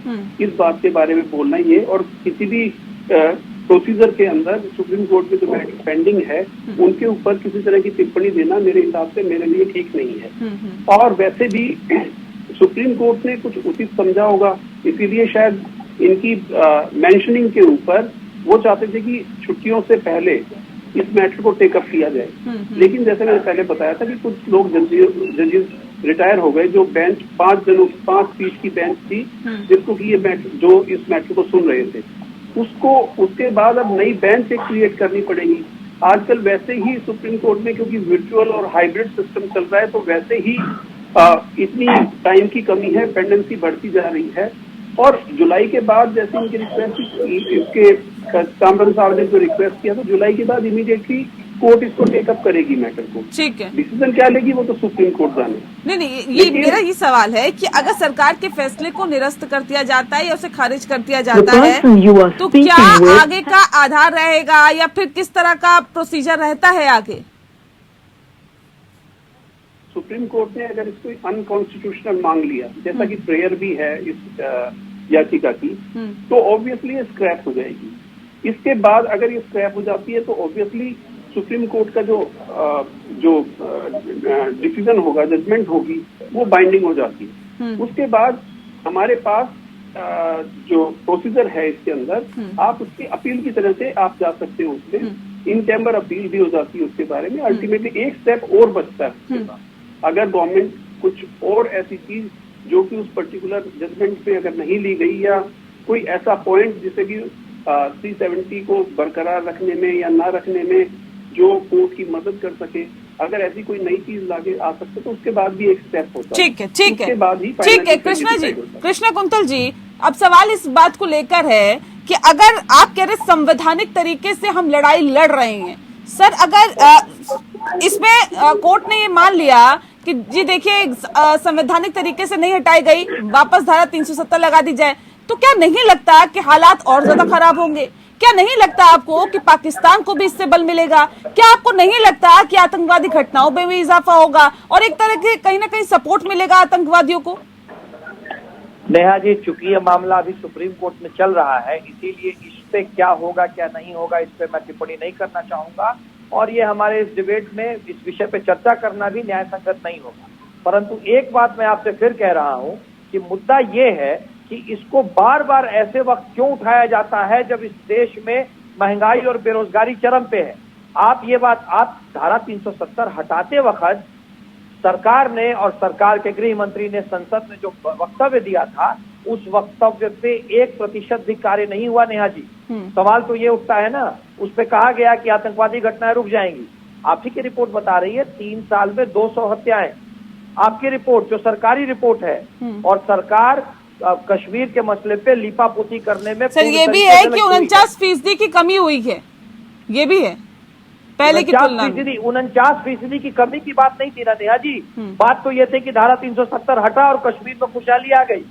Speaker 10: इस बात के बारे में बोलना ये, और किसी भी प्रोसीजर के अंदर सुप्रीम कोर्ट में जो पेंडिंग है उनके ऊपर किसी तरह की टिप्पणी देना मेरे हिसाब से मेरे लिए ठीक नहीं है। और वैसे भी सुप्रीम कोर्ट ने कुछ उचित समझा होगा, इसीलिए शायद इनकी मेंशनिंग के ऊपर वो चाहते थे कि छुट्टियों से पहले इस मैटर को टेकअप किया जाए। लेकिन जैसे मैंने पहले बताया था कि कुछ लोग जजेस रिटायर हो गए, जो बेंच 5 फीट की बेंच थी जिसको कि ये मैटर, जो इस मैटर को सुन रहे थे, उसके बाद अब नई बेंच एक क्रिएट करनी पड़ेगी। आजकल वैसे ही सुप्रीम कोर्ट में क्योंकि वर्चुअल और हाइब्रिड सिस्टम चल रहा है, तो वैसे ही इतनी टाइम की कमी है, पेंडेंसी बढ़ती जा रही है। और जुलाई के बाद जैसे इनकी रिक्वेस्ट, इसके कामरान साहब ने जो रिक्वेस्ट किया, तो जुलाई के बाद इमीडिएटली कोर्ट इसको टेकअप करेगी मैटर को।
Speaker 1: ठीक है,
Speaker 10: डिसीजन क्या लेगी वो तो सुप्रीम कोर्ट जाने।
Speaker 1: नहीं, ये मेरा ये सवाल है कि अगर सरकार के फैसले को निरस्त कर दिया जाता है या उसे खारिज कर दिया जाता है तो क्या आगे का आधार रहेगा या फिर किस तरह का प्रोसीजर रहता है आगे?
Speaker 10: सुप्रीम कोर्ट ने अगर इसको अनकॉन्स्टिट्यूशनल मांग लिया, जैसा कि प्रेयर भी है इस याचिका की, तो ऑब्वियसली ये स्क्रैप हो जाएगी। इसके बाद अगर ये स्क्रैप हो जाती है तो ऑब्वियसली सुप्रीम कोर्ट का जो डिसीजन होगा, जजमेंट होगी, वो बाइंडिंग हो जाती है। उसके बाद हमारे पास जो प्रोसीजर है इसके अंदर, आप उसकी अपील की तरह से आप जा सकते हो, उससे इन चैम्बर अपील भी हो जाती है उसके बारे में। अल्टीमेटली एक स्टेप और बचता है उसके बाद, अगर गवर्नमेंट कुछ और ऐसी चीज जो कि उस पर्टिकुलर जजमेंट पे अगर नहीं ली गई, या कोई ऐसा पॉइंट जिसे कि 370 को बरकरार रखने में या ना रखने में जो कोर्ट की मदद कर सके, अगर ऐसी कोई नई चीज लाके आ सकते तो उसके बाद भी एक स्टेप होता है। ठीक है
Speaker 1: कृष्णा जी, कृष्णा कुंतल जी, अब सवाल इस बात को लेकर है कि अगर आप कह रहे संवैधानिक तरीके से हम लड़ाई लड़ रहे हैं सर, अगर इसमें कोर्ट ने ये मान लिया कि जी देखिए संवैधानिक तरीके से नहीं हटाई गई, वापस धारा 370 लगा दी जाए, तो क्या नहीं लगता कि हालात और ज्यादा खराब होंगे? क्या नहीं लगता आपको कि पाकिस्तान को भी इससे बल मिलेगा? क्या आपको नहीं लगता कि आतंकवादी घटनाओं में भी इजाफा होगा और एक तरह के कहीं ना कहीं सपोर्ट मिलेगा आतंकवादियों को?
Speaker 7: नेहा जी, चूंकि यह मामला अभी सुप्रीम कोर्ट में चल रहा है, इसीलिए इस पे क्या होगा क्या नहीं होगा इस पे मैं टिप्पणी नहीं करना चाहूंगा, और ये हमारे इस डिबेट में इस विषय पे चर्चा करना भी न्याय संगत नहीं होगा। परंतु एक बात मैं आपसे फिर कह रहा हूं कि मुद्दा ये है कि इसको बार बार ऐसे वक्त क्यों उठाया जाता है जब इस देश में महंगाई और बेरोजगारी चरम पे है। आप धारा 370 हटाते वक्त सरकार ने और सरकार के गृह मंत्री ने संसद में जो वक्तव्य दिया था, उस वक्तव्य पे 1% भी कार्य नहीं हुआ। नेहा जी, सवाल तो ये उठता है ना, उस पे कहा गया कि आतंकवादी घटनाएं रुक जाएंगी। आप ही की रिपोर्ट बता रही है 3 साल में 200 हत्याएं, आपकी रिपोर्ट जो सरकारी रिपोर्ट है, और सरकार कश्मीर के मसले पे लीपापोती करने में
Speaker 1: सर ये भी है कि 49% की कमी हुई है, ये भी है पहले की तुलना में।
Speaker 7: 49% की कमी की बात नहीं थी ना नेहा जी, बात तो ये थी कि धारा 370 हटा और कश्मीर में खुशहाली आ गई।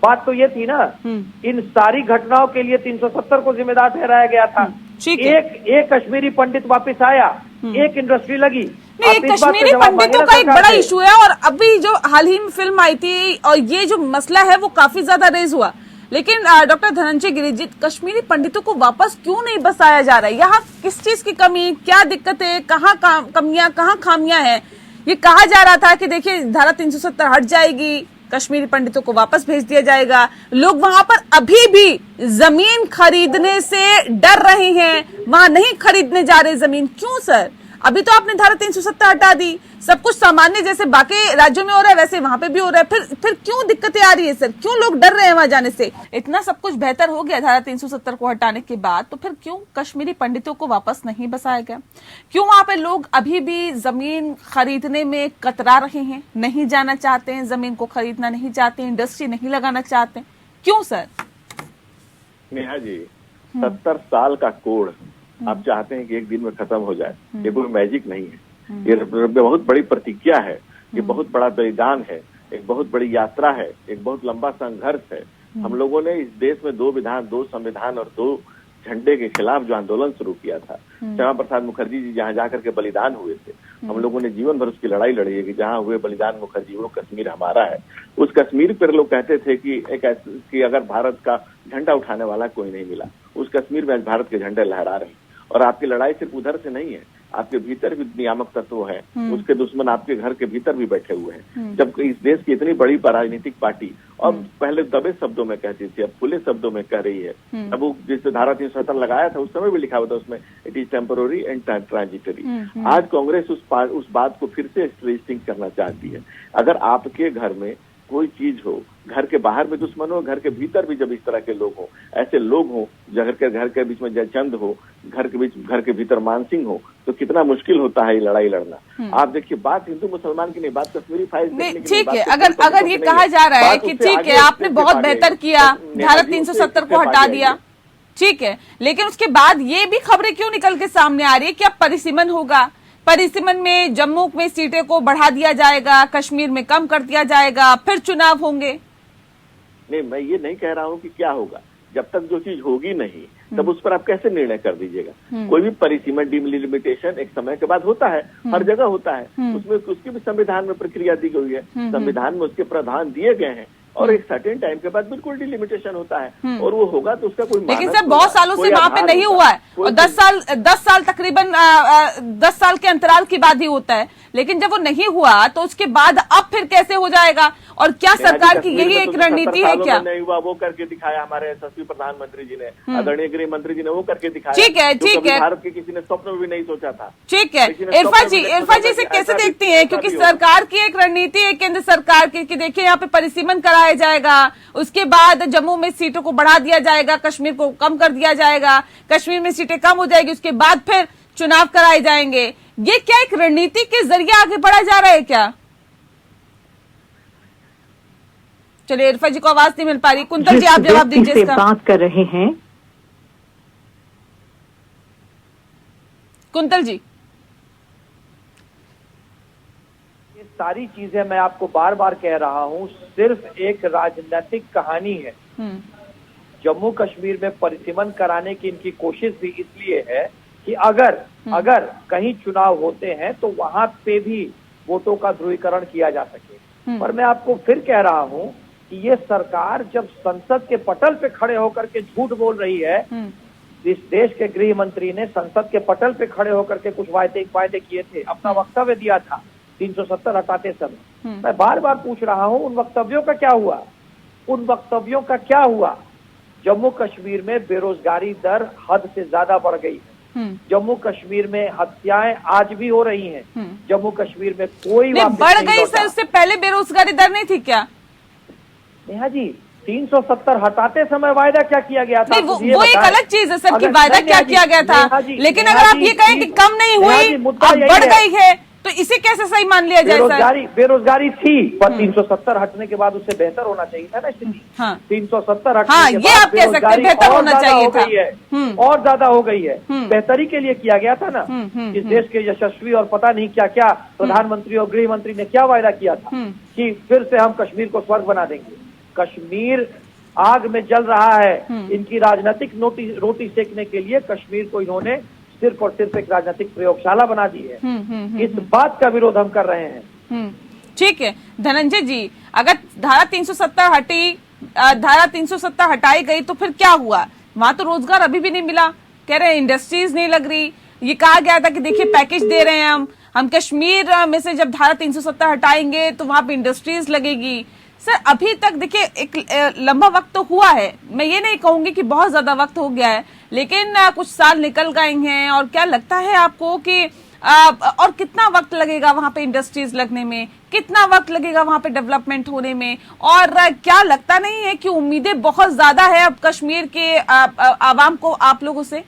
Speaker 7: बात तो ये थी ना, इन सारी घटनाओं के लिए 370 को जिम्मेदार ठहराया गया था। एक कश्मीरी पंडित वापस आया, एक इंडस्ट्री लगी।
Speaker 1: नहीं, कश्मीरी पंडितों का एक बड़ा इशू है, और अभी जो हाल ही में फिल्म आई थी और ये जो मसला है वो काफी ज्यादा रेज हुआ, लेकिन डॉक्टर धनंजय गिरी जी, कश्मीरी पंडितों को वापस क्यों नहीं बसाया जा रहा है? यहाँ किस चीज की कमी, क्या दिक्कत है, कहाँ कमियां, कहाँ खामियां हैं? ये कहा जा रहा था कि देखिए धारा 370 हट जाएगी, कश्मीरी पंडितों को वापस भेज दिया जाएगा। लोग वहां पर अभी भी जमीन खरीदने से डर रहे हैं, वहां नहीं खरीदने जा रहे जमीन। क्यों सर? अभी तो आपने धारा 370 हटा दी, सब कुछ सामान्य जैसे बाकी राज्यों में हो रहा है वैसे वहां पे भी हो रहा है, फिर क्यों दिक्कतें आ रही है सर? क्यों लोग डर रहे हैं वहां जाने से? इतना सब कुछ बेहतर हो गया धारा 370 को हटाने के बाद, तो फिर क्यों कश्मीरी पंडितों को वापस नहीं बसाया गया? क्यों वहां पे लोग अभी भी जमीन खरीदने में कतरा रहे हैं, नहीं जाना चाहते हैं, जमीन को खरीदना नहीं चाहते, इंडस्ट्री नहीं लगाना चाहते? क्यों सर?
Speaker 6: नेहा जी, 70 साल का कोड आप चाहते हैं कि एक दिन में खत्म हो जाए, ये कोई मैजिक नहीं है। ये बहुत बड़ी प्रतिज्ञा है, ये बहुत बड़ा बलिदान है, एक बहुत बड़ी यात्रा है, एक बहुत लंबा संघर्ष है। हम लोगों ने इस देश में 2 विधान, 2 संविधान और 2 झंडे के खिलाफ जो आंदोलन शुरू किया था, श्यामा प्रसाद मुखर्जी जी जहाँ जाकर के बलिदान हुए थे, हम लोगों ने जीवन भर उसकी लड़ाई लड़ी है कि जहाँ हुए बलिदान मुखर्जी वो कश्मीर हमारा है। उस कश्मीर पर लोग कहते थे कि अगर भारत का झंडा उठाने वाला कोई नहीं मिला, उस कश्मीर में आज भारत के झंडे लहरा रहे हैं। और आपकी लड़ाई सिर्फ उधर से नहीं है, आपके भीतर भी नियामक तत्व है, उसके दुश्मन आपके घर के भीतर भी बैठे हुए हैं। जब इस देश की इतनी बड़ी राजनीतिक पार्टी, और पहले दबे शब्दों में कहती थी, अब खुले शब्दों में कह रही है। अब वो जिस धारा 370 लगाया था उस समय भी लिखा हुआ था उसमें, it is temporary and transitory. आज कांग्रेस उस बात को फिर से रजिस्टिंग करना चाहती है। अगर आपके घर में कोई चीज हो, घर के बाहर में दुश्मन हो, घर के भीतर भी जब इस तरह के लोग हो, ऐसे लोग हो, घर के बीच में जयचंद हो, घर के भीतर मानसिंह हो, तो कितना मुश्किल होता है ये लड़ाई लड़ना। आप देखिए, बात हिंदू मुसलमान की नहीं, बात कश्मीरी फाइल्स देखने की
Speaker 1: ठीक है। अगर ये कहा जा रहा है कि ठीक है आपने बहुत बेहतर किया, धारा 370 को हटा दिया, ठीक है, लेकिन उसके बाद ये भी खबरें क्यों निकल के सामने आ रही है कि अब परिसीमन होगा, परिसीमन में जम्मू में सीटें को बढ़ा दिया जाएगा, कश्मीर में कम कर दिया जाएगा, फिर चुनाव होंगे?
Speaker 6: नहीं, मैं ये नहीं कह रहा हूँ कि क्या होगा, जब तक जो चीज होगी नहीं तब उस पर आप कैसे निर्णय कर दीजिएगा। कोई भी परिसीमन डिलिमिटेशन एक समय के बाद होता है, हर जगह होता है, उसमें उसकी भी संविधान में प्रक्रिया दी गई है, संविधान में उसके प्रावधान दिए गए हैं, और एक सर्टेन टाइम के बाद बिल्कुल डिलिमिटेशन होता है, और वो होगा तो उसका कोई,
Speaker 1: लेकिन सर बहुत सालों से वहां पे नहीं हुआ है, और 10 साल तकरीबन 10 साल के अंतराल के बाद ही होता है, लेकिन जब वो नहीं हुआ तो उसके बाद अब फिर कैसे हो जाएगा? और क्या सरकार की यही एक रणनीति है क्या?
Speaker 6: नहीं हुआ, वो करके दिखाया हमारे यशस्वी प्रधानमंत्री जी ने, आदरणीय गृह मंत्री जी ने वो करके दिखाया।
Speaker 1: ठीक है,
Speaker 6: भारत के किसी ने स्वप्न भी नहीं सोचा था।
Speaker 1: ठीक है, इरफा जी से कैसे देखती हैं? क्योंकि सरकार की एक रणनीति है केंद्र सरकार की कि देखिए यहाँ पे परिसीमन कराया जाएगा, उसके बाद जम्मू में सीटों को बढ़ा दिया जाएगा, कश्मीर को कम कर दिया जाएगा, कश्मीर में सीटें कम हो जाएगी, उसके बाद फिर चुनाव कराए जाएंगे। ये क्या एक रणनीति के जरिए आगे बढ़ा जा रहा है क्या? चलिए, इरफा जी को आवाज नहीं मिल पा रही, कुंतल जी आप जवाब दीजिए इसका।
Speaker 11: बात कर रहे हैं
Speaker 1: कुंतल जी।
Speaker 7: ये सारी चीजें मैं आपको बार बार कह रहा हूं, सिर्फ एक राजनीतिक कहानी है। जम्मू कश्मीर में परिसीमन कराने की इनकी कोशिश भी इसलिए है कि अगर कहीं चुनाव होते हैं तो वहां पे भी वोटों का ध्रुवीकरण किया जा सके। पर मैं आपको फिर कह रहा हूं कि ये सरकार जब संसद के पटल पे खड़े होकर के झूठ बोल रही है, इस देश के गृह मंत्री ने संसद के पटल पे खड़े होकर के कुछ वायदे किए थे, अपना वक्तव्य दिया था 370 हटाते समय। मैं बार बार पूछ रहा हूं, उन वक्तव्यों का क्या हुआ? उन वक्तव्यों का क्या हुआ? जम्मू कश्मीर में बेरोजगारी दर हद से ज्यादा बढ़ गई है, जम्मू कश्मीर में हत्याएं आज भी हो रही हैं, जम्मू कश्मीर में कोई
Speaker 1: बढ़ गई सर, उससे पहले बेरोजगारी दर नहीं थी क्या?
Speaker 7: नेहा जी, 370 हटाते समय वायदा क्या किया गया था?
Speaker 1: वो एक अलग चीज है सर कि वायदा क्या किया गया था, लेकिन अगर आप ये कहें कि कम नहीं हुई, अब बढ़ गई है, तो इसे कैसे सही मान लिया जाए?
Speaker 7: बेरोजगारी थी, पर 370 हटने के बाद उससे बेहतर होना चाहिए था ना स्थिति। 370 हटने के बाद
Speaker 1: ये आप कह सकते हैं बेहतर होना चाहिए था,
Speaker 7: और ज्यादा हो गई है। बेहतरी के लिए किया गया था ना। इस देश के यशस्वी और पता नहीं क्या क्या प्रधानमंत्री और गृह मंत्री ने क्या वायदा किया था कि फिर से हम कश्मीर को स्वर्ग बना देंगे। कश्मीर आग में जल रहा है। इनकी राजनीतिक रोटी सेकने के लिए कश्मीर को इन्होंने सिर्फ और सिर्फ एक राजनीतिक प्रयोगशाला बना दी है। इस बात का विरोध हम कर रहे हैं।
Speaker 1: ठीक है धनंजय जी, अगर धारा 370 हटाई गई तो फिर क्या हुआ? वहां तो रोजगार अभी भी नहीं मिला, कह रहे हैं इंडस्ट्रीज नहीं लग रही। ये कहा गया था कि देखिए पैकेज दे रहे हैं हम कश्मीर में से जब धारा 370 हटाएंगे तो वहां पे इंडस्ट्रीज लगेगी। सर अभी तक देखिए एक लंबा वक्त तो हुआ है, मैं ये नहीं कहूंगी कि बहुत ज्यादा वक्त हो गया है, लेकिन कुछ साल निकल गए हैं। और क्या लगता है आपको कि और कितना वक्त लगेगा वहां पे इंडस्ट्रीज लगने में, कितना वक्त लगेगा वहां पे डेवलपमेंट होने में? और क्या लगता नहीं है कि उम्मीदें बहुत ज्यादा है अब कश्मीर के आवाम को आप लोगों से?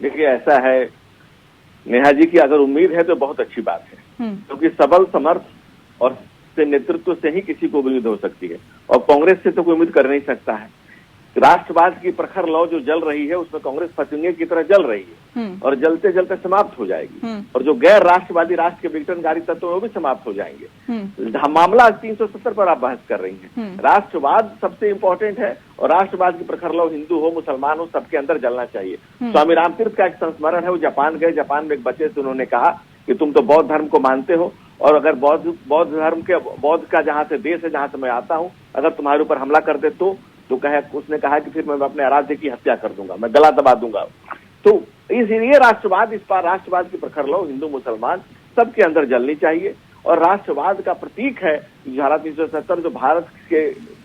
Speaker 6: देखिए ऐसा है नेहा जी की अगर उम्मीद है तो बहुत अच्छी बात है, क्योंकि सबल समर्थ और नेतृत्व से ही किसी को उम्मीद हो सकती है, और कांग्रेस से तो कोई उम्मीद कर नहीं सकता है। राष्ट्रवाद की प्रखर लौ जो जल रही है उसमें कांग्रेस फतिंगे की तरह जल रही है और जलते जलते समाप्त हो जाएगी, और जो गैर राष्ट्रवादी राष्ट्र के विघटनकारी तत्व वो भी समाप्त हो जाएंगे। मामला 370 पर आप बहस कर रही हैं। राष्ट्रवाद सबसे इंपॉर्टेंट है, और राष्ट्रवाद की प्रखर लौ हिंदू हो मुसलमान हो सबके अंदर जलना चाहिए। स्वामी रामतीर्थ का एक संस्मरण है, वो जापान गए, जापान में एक बच्चे से उन्होंने कहा कि तुम तो बौद्ध धर्म को मानते हो, और अगर बौद्ध धर्म के बौद्ध का जहां से देश है जहां से मैं आता हूं, अगर तुम्हारे ऊपर हमला कर दे तो उसने कहा कि फिर मैं अपने आराध्य की हत्या कर दूंगा, मैं गला दबा दूंगा। तो इसलिए राष्ट्रवाद, इस बार राष्ट्रवाद की प्रखर लो हिंदू मुसलमान सबके अंदर जलनी चाहिए, और राष्ट्रवाद का प्रतीक है धारा 370 जो भारत के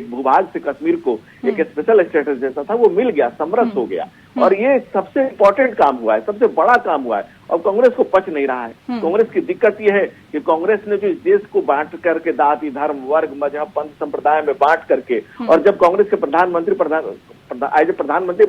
Speaker 6: भूभाग से कश्मीर को एक स्पेशल स्टेटस जैसा था वो मिल गया, समरस हो गया, और ये सबसे इंपॉर्टेंट काम हुआ है, सबसे बड़ा काम हुआ है। अब कांग्रेस को पच नहीं रहा है। कांग्रेस की दिक्कत ये है कि कांग्रेस ने जो इस देश को बांट करके जाति धर्म वर्ग मजहब पंथ संप्रदाय में बांट करके, और जब कांग्रेस के प्रधानमंत्री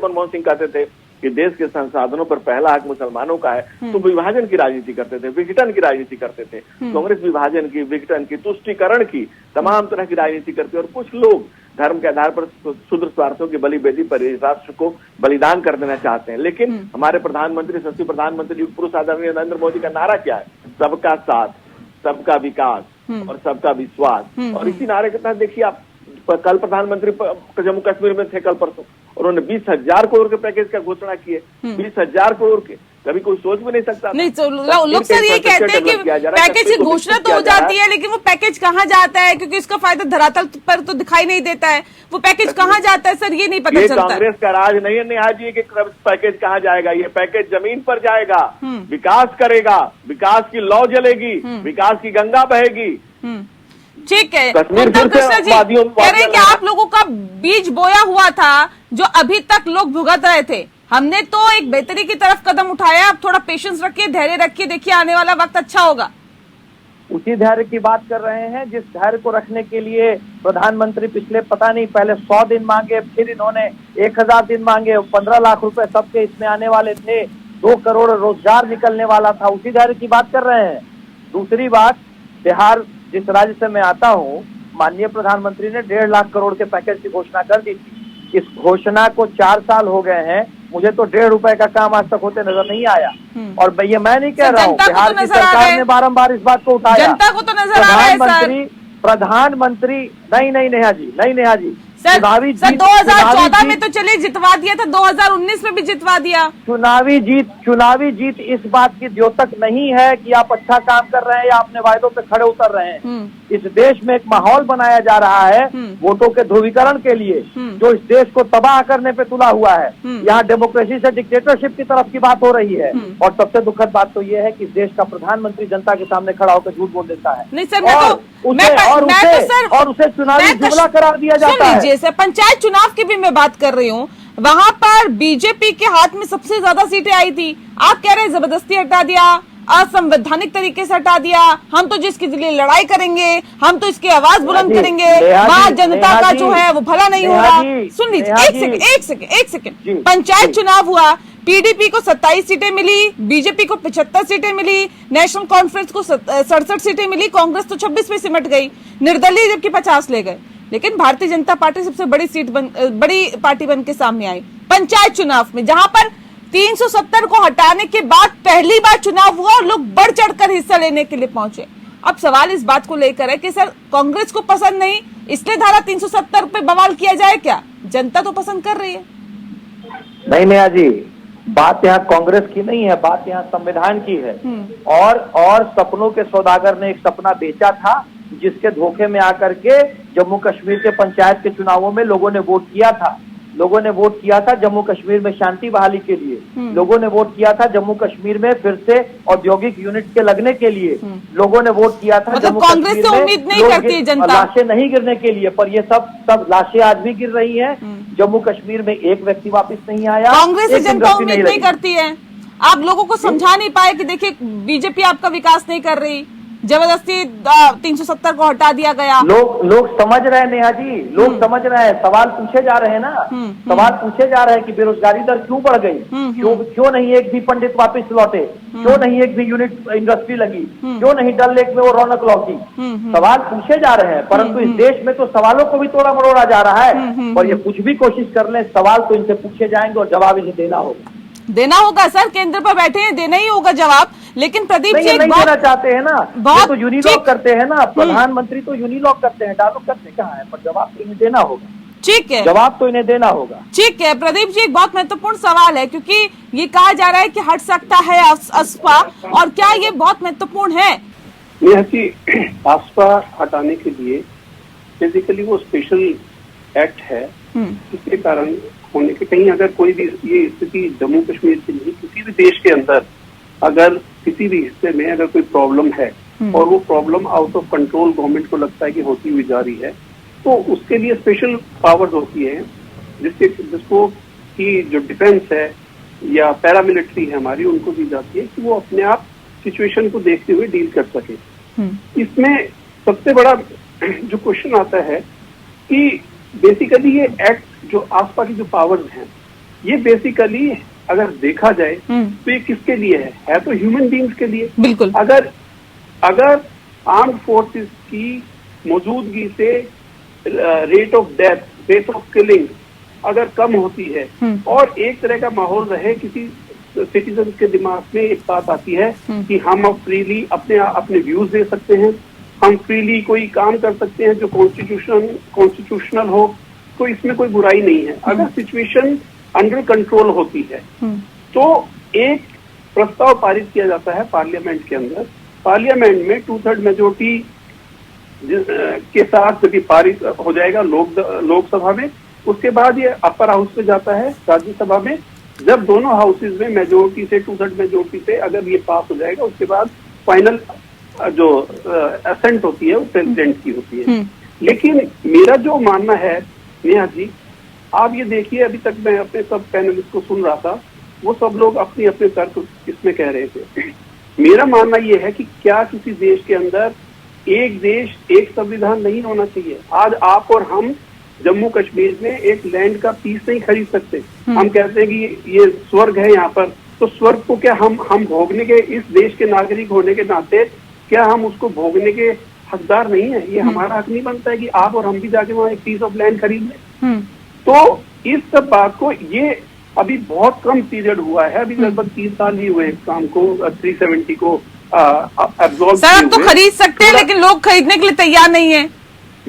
Speaker 6: मनमोहन सिंह कहते थे कि देश के संसाधनों पर पहला हक मुसलमानों का है, तो विभाजन की राजनीति करते थे, विघटन की राजनीति करते थे। कांग्रेस विभाजन की, विघटन की, तुष्टीकरण की, तमाम तरह की राजनीति करते, और कुछ लोग धर्म के आधार पर क्षुद्र स्वार्थों की बलिवेदी पर राष्ट्र को बलिदान कर देना चाहते हैं। लेकिन हमारे प्रधानमंत्री, सचिव प्रधानमंत्री युग पुरुष आदरणीय नरेंद्र मोदी का नारा क्या है? सबका साथ, सबका विकास और सबका विश्वास। और इसी नारे के तहत देखिए आप, कल प्रधानमंत्री जम्मू कश्मीर में थे, कल परसों उन्होंने 20,000 करोड़ के पैकेज का घोषणा किए। 20,000 करोड़ के कभी कोई सोच भी नहीं सकता।
Speaker 1: नहीं तो लोग सर ये कहते हैं कि पैकेज की घोषणा तो हो जाती है, लेकिन वो पैकेज कहाँ जाता है, क्योंकि इसका फायदा धरातल पर तो दिखाई नहीं देता है। वो पैकेज कहाँ जाता है सर, ये नहीं पता चलता।
Speaker 6: कांग्रेस का राज नहीं है नेहा जी कि पैकेज कहाँ जाएगा। ये पैकेज जमीन पर जाएगा, विकास करेगा, विकास की लौ जलेगी, विकास की गंगा बहेगी।
Speaker 1: ठीक है, कृष्णा जी कह रहे हैं कि आप लोगों का बीज बोया हुआ था जो अभी तक लोग भुगत रहे थे। हमने तो एक बेहतरी की तरफ कदम उठाया, अब थोड़ा पेशेंस रखिए, धैर्य रखिए, देखिए आने वाला वक्त अच्छा होगा।
Speaker 7: उसी धैर्य की बात कर रहे हैं जिस धैर्य को रखने के लिए प्रधानमंत्री पिछले पता नहीं पहले 100 दिन मांगे, फिर इन्होंने 1000 दिन मांगे, 15 लाख रुपए सबके इसमें आने वाले थे, 2 करोड़ रोजगार निकलने वाला था, उसी धैर्य की बात कर रहे हैं। दूसरी बात, बिहार जिस राज्य से मैं आता हूँ, माननीय प्रधानमंत्री ने 1.5 लाख करोड़ के पैकेज की घोषणा कर दी थी। इस घोषणा को 4 साल हो गए हैं, मुझे तो 1.5 रुपए का काम आज तक होते नजर नहीं आया। और भैया मैं नहीं कह रहा हूँ, बिहार की सरकार ने बारंबार इस बात को उठाया।
Speaker 1: जनता को तो नजर आ रहा है
Speaker 7: प्रधानमंत्री नहीं नेहा जी
Speaker 1: सर 2014 में तो चलिए जितवा दिया था, 2019 में भी जितवा दिया।
Speaker 7: चुनावी जीत इस बात की द्योतक नहीं है कि आप अच्छा काम कर रहे हैं या अपने वायदों पे खड़े उतर रहे हैं। इस देश में एक माहौल बनाया जा रहा है वोटों के ध्रुवीकरण के लिए, जो इस देश को तबाह करने पे तुला हुआ है। यहाँ डेमोक्रेसी से डिक्टेटरशिप की तरफ की बात हो रही है, और सबसे दुखद बात तो ये है कि देश का प्रधानमंत्री जनता के सामने खड़ा होकर झूठ बोल देता है।
Speaker 1: नहीं सर,
Speaker 7: उसे चुनावी जुमला करार दिया जाता है।
Speaker 1: जैसे पंचायत चुनाव की भी मैं बात कर रही हूँ, वहां पर बीजेपी के हाथ में सबसे ज्यादा सीटें आई थी। आप कह रहे हैं जबरदस्ती हटा दिया, असंवैधानिक तरीके से हटा दिया। हम तो जिसके लिए लड़ाई करेंगे, हम तो इसकी आवाज बुलंद करेंगे, वहाँ जनता का जो है वो भला नहीं हो रहा। सुन लीजिए, एक सेकंड। पंचायत चुनाव हुआ, पीडीपी को 27 सीटें मिली, बीजेपी को 75 सीटें मिली, नेशनल कॉन्फ्रेंस को 67 सीटें मिली, कांग्रेस तो 26 में सिमट गई, निर्दलीय जबकि 50 ले गए। लेकिन भारतीय जनता पार्टी सबसे बड़ी पार्टी बन के सामने आई पंचायत चुनाव में, जहां पर 370 को हटाने के बाद पहली बार चुनाव हुआ और लोग बढ़ चढ़कर हिस्सा लेने के लिए पहुंचे। अब सवाल इस बात को लेकर है कि सर कांग्रेस को पसंद नहीं इसलिए धारा 370 पे बवाल किया जाए क्या? जनता तो पसंद कर रही है।
Speaker 7: नहीं नेहा जी, बात यहाँ कांग्रेस की नहीं है, बात यहाँ संविधान की है। और सपनों के सौदागर ने एक सपना बेचा था, जिसके धोखे में आकर के जम्मू कश्मीर के पंचायत के चुनावों में लोगों ने वोट किया था। लोगों ने वोट किया था जम्मू कश्मीर में शांति बहाली के लिए। लोगों ने वोट किया था जम्मू कश्मीर में फिर से औद्योगिक यूनिट के लगने के लिए। लोगों ने वोट किया था
Speaker 1: मतलब
Speaker 7: जम्मू
Speaker 1: कांग्रेस
Speaker 7: कश्मीर
Speaker 1: से उम्मीद नहीं करती जनता,
Speaker 7: लाशें नहीं गिरने के लिए। पर ये सब लाशें आज भी गिर रही हैं। जम्मू कश्मीर में एक व्यक्ति वापस नहीं आया।
Speaker 1: कांग्रेस से जनता उम्मीद नहीं करती है। आप लोगों को समझा नहीं पाए कि देखिए बीजेपी आपका विकास नहीं कर रही, जबरदस्ती 370 को हटा दिया गया।
Speaker 7: लोग समझ रहे हैं नेहा जी, लोग समझ रहे हैं। सवाल पूछे जा रहे हैं ना, सवाल पूछे जा रहे हैं कि बेरोजगारी दर क्यों बढ़ गई, क्यों नहीं एक भी पंडित वापस लौटे, क्यों नहीं एक भी यूनिट इंडस्ट्री लगी, क्यों नहीं डल लेक में वो रौनक लौटी। सवाल पूछे जा रहे हैं, परंतु इस देश में तो सवालों को भी तोड़ा मरोड़ा जा रहा है। और ये कुछ भी कोशिश कर ले, सवाल तो इनसे पूछे जाएंगे और जवाब इन्हें देना होगा।
Speaker 1: सर, केंद्र पर बैठे हैं, देना ही होगा जवाब। लेकिन प्रदीप जी
Speaker 7: नहीं देना चाहते हैं ना, ये तो यूनिलॉक करते हैं ना, प्रधानमंत्री तो यूनिलॉक करते हैं, डायलॉग करते कहाँ है, पर जवाब तो इन्हें देना होगा।
Speaker 1: ठीक है, जवाब
Speaker 7: तो इन्हें देना होगा।
Speaker 1: ठीक है प्रदीप जी, एक बहुत महत्वपूर्ण सवाल है, क्योंकि ये कहा जा रहा है कि हट सकता है ASPA, और क्या ये बहुत महत्वपूर्ण है?
Speaker 10: नेहा जी, ASPA हटाने के लिए बेसिकली वो स्पेशल एक्ट है, इसके कारण होने के कहीं अगर कोई भी ये स्थिति जम्मू कश्मीर के लिए किसी भी देश के अंदर अगर किसी भी हिस्से में अगर कोई प्रॉब्लम है और वो problem out of control government को लगता है कि होती हुई जा रही है, तो उसके लिए स्पेशल पावर्स होती है, जिसको कि जो डिफेंस है या पैरामिलिट्री है हमारी, उनको दी जाती है कि वो अपने आप सिचुएशन को देखते हुए डील कर सके। इसमें सबसे बड़ा जो क्वेश्चन आता है कि बेसिकली ये एक्ट जो ASPA की जो पावर्स हैं, ये बेसिकली अगर देखा जाए तो ये किसके लिए है तो ह्यूमन बींग्स के लिए।
Speaker 1: बिल्कुल।
Speaker 10: अगर आर्म्ड फोर्सेस की मौजूदगी से rate of death, rate of killing अगर कम होती है और एक तरह का माहौल रहे, किसी सिटीजन के दिमाग में एक बात आती है कि हम अब फ्रीली अपने व्यूज दे सकते हैं, हम फ्रीली कोई काम कर सकते हैं जो कॉन्स्टिट्यूशनल हो, तो इसमें कोई बुराई नहीं है। अगर सिचुएशन अंडर कंट्रोल होती है तो एक प्रस्ताव पारित किया जाता है पार्लियामेंट के अंदर। पार्लियामेंट में 2/3 मेजोरिटी के साथ जब पारित हो जाएगा लोकसभा में, उसके बाद ये अपर हाउस में जाता है राज्यसभा में। जब दोनों हाउसेज में मेजोरिटी से 2/3 मेजोरिटी से अगर ये पास हो जाएगा, उसके बाद फाइनल जो असेंट होती है वो प्रेसिडेंट की होती है। लेकिन मेरा जो मानना है नेहा जी, आप ये देखिए, अभी तक मैं अपने सब पैनलिस्ट को सुन रहा था, वो सब लोग अपनी अपने तर्क इसमें कह रहे थे। मेरा मानना ये है कि क्या किसी देश के अंदर एक देश एक संविधान नहीं होना चाहिए। आज आप और हम जम्मू कश्मीर में एक लैंड का पीस नहीं खरीद सकते। हम कहते हैं कि ये स्वर्ग है यहाँ पर, तो स्वर्ग को क्या हम भोगने के, इस देश के नागरिक होने के नाते क्या हम उसको भोगने के हकदार नहीं है? ये हमारा हक नहीं बनता है कि आप और हम भी जाके वहाँ एक पीस ऑफ लैंड खरीद लें। तो इस सब बात को, ये अभी बहुत कम पीरियड हुआ है, अभी लगभग 30 साल ही हुए इस काम को, 370 को एब्जॉर्ब।
Speaker 1: सर, आप तो खरीद सकते हैं, लेकिन लोग खरीदने के लिए तैयार नहीं है।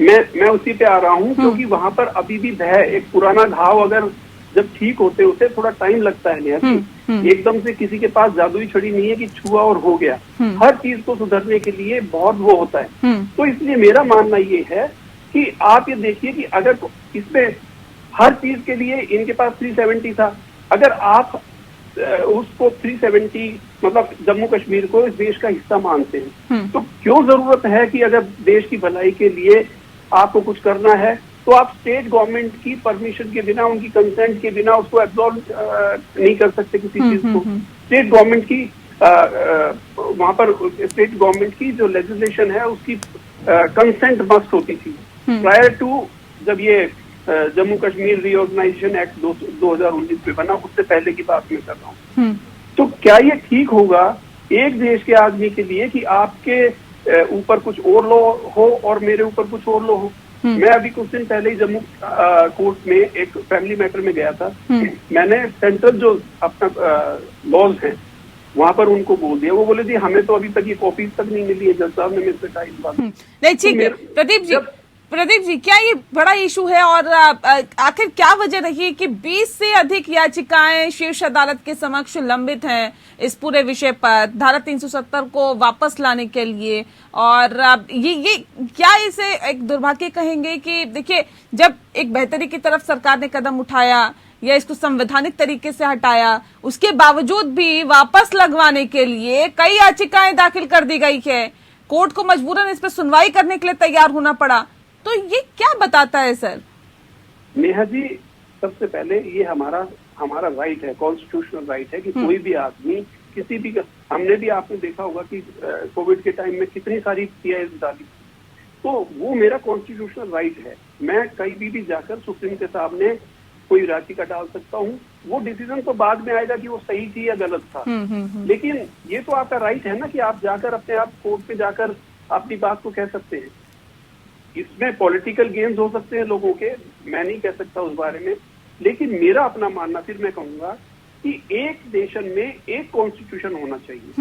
Speaker 10: मैं उसी पे आ रहा हूँ, क्योंकि वहां पर अभी भी भय, एक पुराना घाव अगर जब ठीक होते होते थोड़ा टाइम लगता है नेहा। एकदम से किसी के पास जादुई छड़ी नहीं है कि छुआ और हो गया। हर चीज को सुधरने के लिए बहुत वो होता है। तो इसलिए मेरा मानना ये है कि आप ये देखिए कि अगर इसमें हर चीज के लिए इनके पास 370 था, अगर आप उसको 370 मतलब जम्मू कश्मीर को इस देश का हिस्सा मानते हैं, तो क्यों जरूरत है कि अगर देश की भलाई के लिए आपको कुछ करना है तो आप स्टेट गवर्नमेंट की परमिशन के बिना, उनकी कंसेंट के बिना उसको एब्जॉर्ब नहीं कर सकते किसी चीज को। स्टेट गवर्नमेंट की वहां पर स्टेट गवर्नमेंट की जो लेजिस्लेशन है उसकी कंसेंट मस्ट होती थी प्रायर टू जब ये जम्मू कश्मीर रीऑर्गेनाइजेशन एक्ट 2019 में बना, उससे पहले की बात मैं कर रहा हूँ। तो क्या ये ठीक होगा एक देश के आदमी के लिए कि आपके ऊपर कुछ और लॉ हो और मेरे ऊपर कुछ और लॉ हो? मैं अभी कुछ दिन पहले ही जम्मू कोर्ट में एक फैमिली मैटर में गया था। मैंने सेंट्रल जो अपना लॉज है वहां पर उनको बोल दिया, वो बोले जी हमें तो अभी तक ये कॉपीज तक नहीं मिली है, जज साहब ने मेरे से कहा इस बात।
Speaker 1: नहीं ठीक है प्रदीप जी, प्रदीप जी, क्या ये बड़ा इशू है और आखिर क्या वजह रही कि 20 से अधिक याचिकाएं शीर्ष अदालत के समक्ष लंबित हैं इस पूरे विषय पर धारा 370 को वापस लाने के लिए? और ये क्या इसे एक दुर्भाग्य कहेंगे कि देखिए, जब एक बेहतरी की तरफ सरकार ने कदम उठाया या इसको संवैधानिक तरीके से हटाया, उसके बावजूद भी वापस लगवाने के लिए कई याचिकाएं दाखिल कर दी गई है, कोर्ट को मजबूरन इस पर सुनवाई करने के लिए तैयार होना पड़ा। तो ये क्या बताता है सर?
Speaker 10: नेहा जी, सबसे पहले ये हमारा राइट है, कॉन्स्टिट्यूशनल राइट है कि कोई भी आदमी किसी भी, हमने भी आपने देखा होगा कि कोविड के टाइम में कितनी सारी पीआईएस डाली, तो वो मेरा कॉन्स्टिट्यूशनल राइट है। मैं कहीं भी जाकर सुप्रीम के सामने कोई याचिका डाल सकता हूँ। वो डिसीजन तो बाद में आएगा कि वो सही थी या गलत था, लेकिन ये तो आपका राइट है ना कि आप जाकर अपने आप कोर्ट में जाकर अपनी बात को कह सकते हैं। इसमें पॉलिटिकल गेम्स हो सकते हैं लोगों के, मैं नहीं कह सकता उस बारे में, लेकिन मेरा अपना मानना, फिर मैं कहूंगा कि एक नेशन में एक कॉन्स्टिट्यूशन होना चाहिए।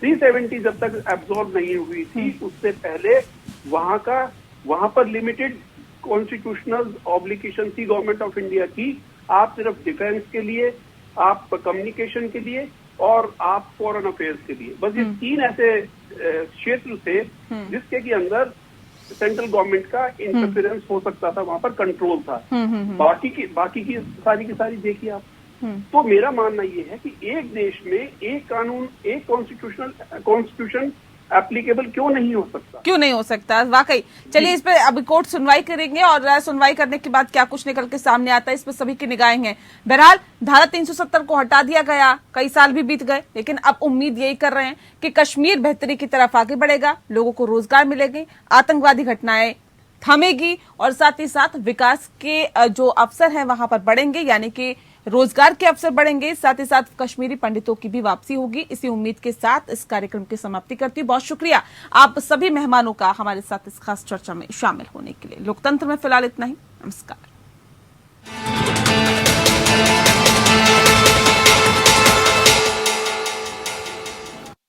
Speaker 10: 370 जब तक एब्जॉर्ब नहीं हुई थी, उससे पहले वहां पर लिमिटेड कॉन्स्टिट्यूशनल ऑब्लिगेशन थी गवर्नमेंट ऑफ इंडिया की। आप सिर्फ डिफेंस के लिए, आप कम्युनिकेशन के लिए और आप फॉरेन अफेयर्स के लिए, बस ये 3 ऐसे क्षेत्र थे जिसके के अंदर सेंट्रल गवर्नमेंट का इंटरफेरेंस हो सकता था, वहां पर कंट्रोल था। बाकी की सारी देखिए आप। तो मेरा मानना ये है कि एक देश में एक कानून, एक कॉन्स्टिट्यूशन एप्लीकेबल क्यों नहीं हो सकता? वाकई। चलिए, इस पे अभी कोर्ट सुनवाई करेंगे और सुनवाई करने के बाद क्या कुछ निकल के सामने आता है, इस पे सभी की निगाहें हैं। बहरहाल धारा 370 को हटा दिया गया, कई साल भी बीत गए, लेकिन अब उम्मीद यही कर रहे हैं कि कश्मीर बेहतरी की तरफ आगे बढ़ेगा, लोगों को रोजगार मिलेगी, आतंकवादी घटनाएं थमेगी और साथ ही साथ विकास के जो अवसर हैं वहां पर बढ़ेंगे, यानी कि रोजगार के अवसर बढ़ेंगे, साथ ही साथ कश्मीरी पंडितों की भी वापसी होगी। इसी उम्मीद के साथ इस कार्यक्रम की समाप्ति करती हूँ। बहुत शुक्रिया आप सभी मेहमानों का हमारे साथ इस खास चर्चा में शामिल होने के लिए। लोकतंत्र में फिलहाल इतना ही। नमस्कार।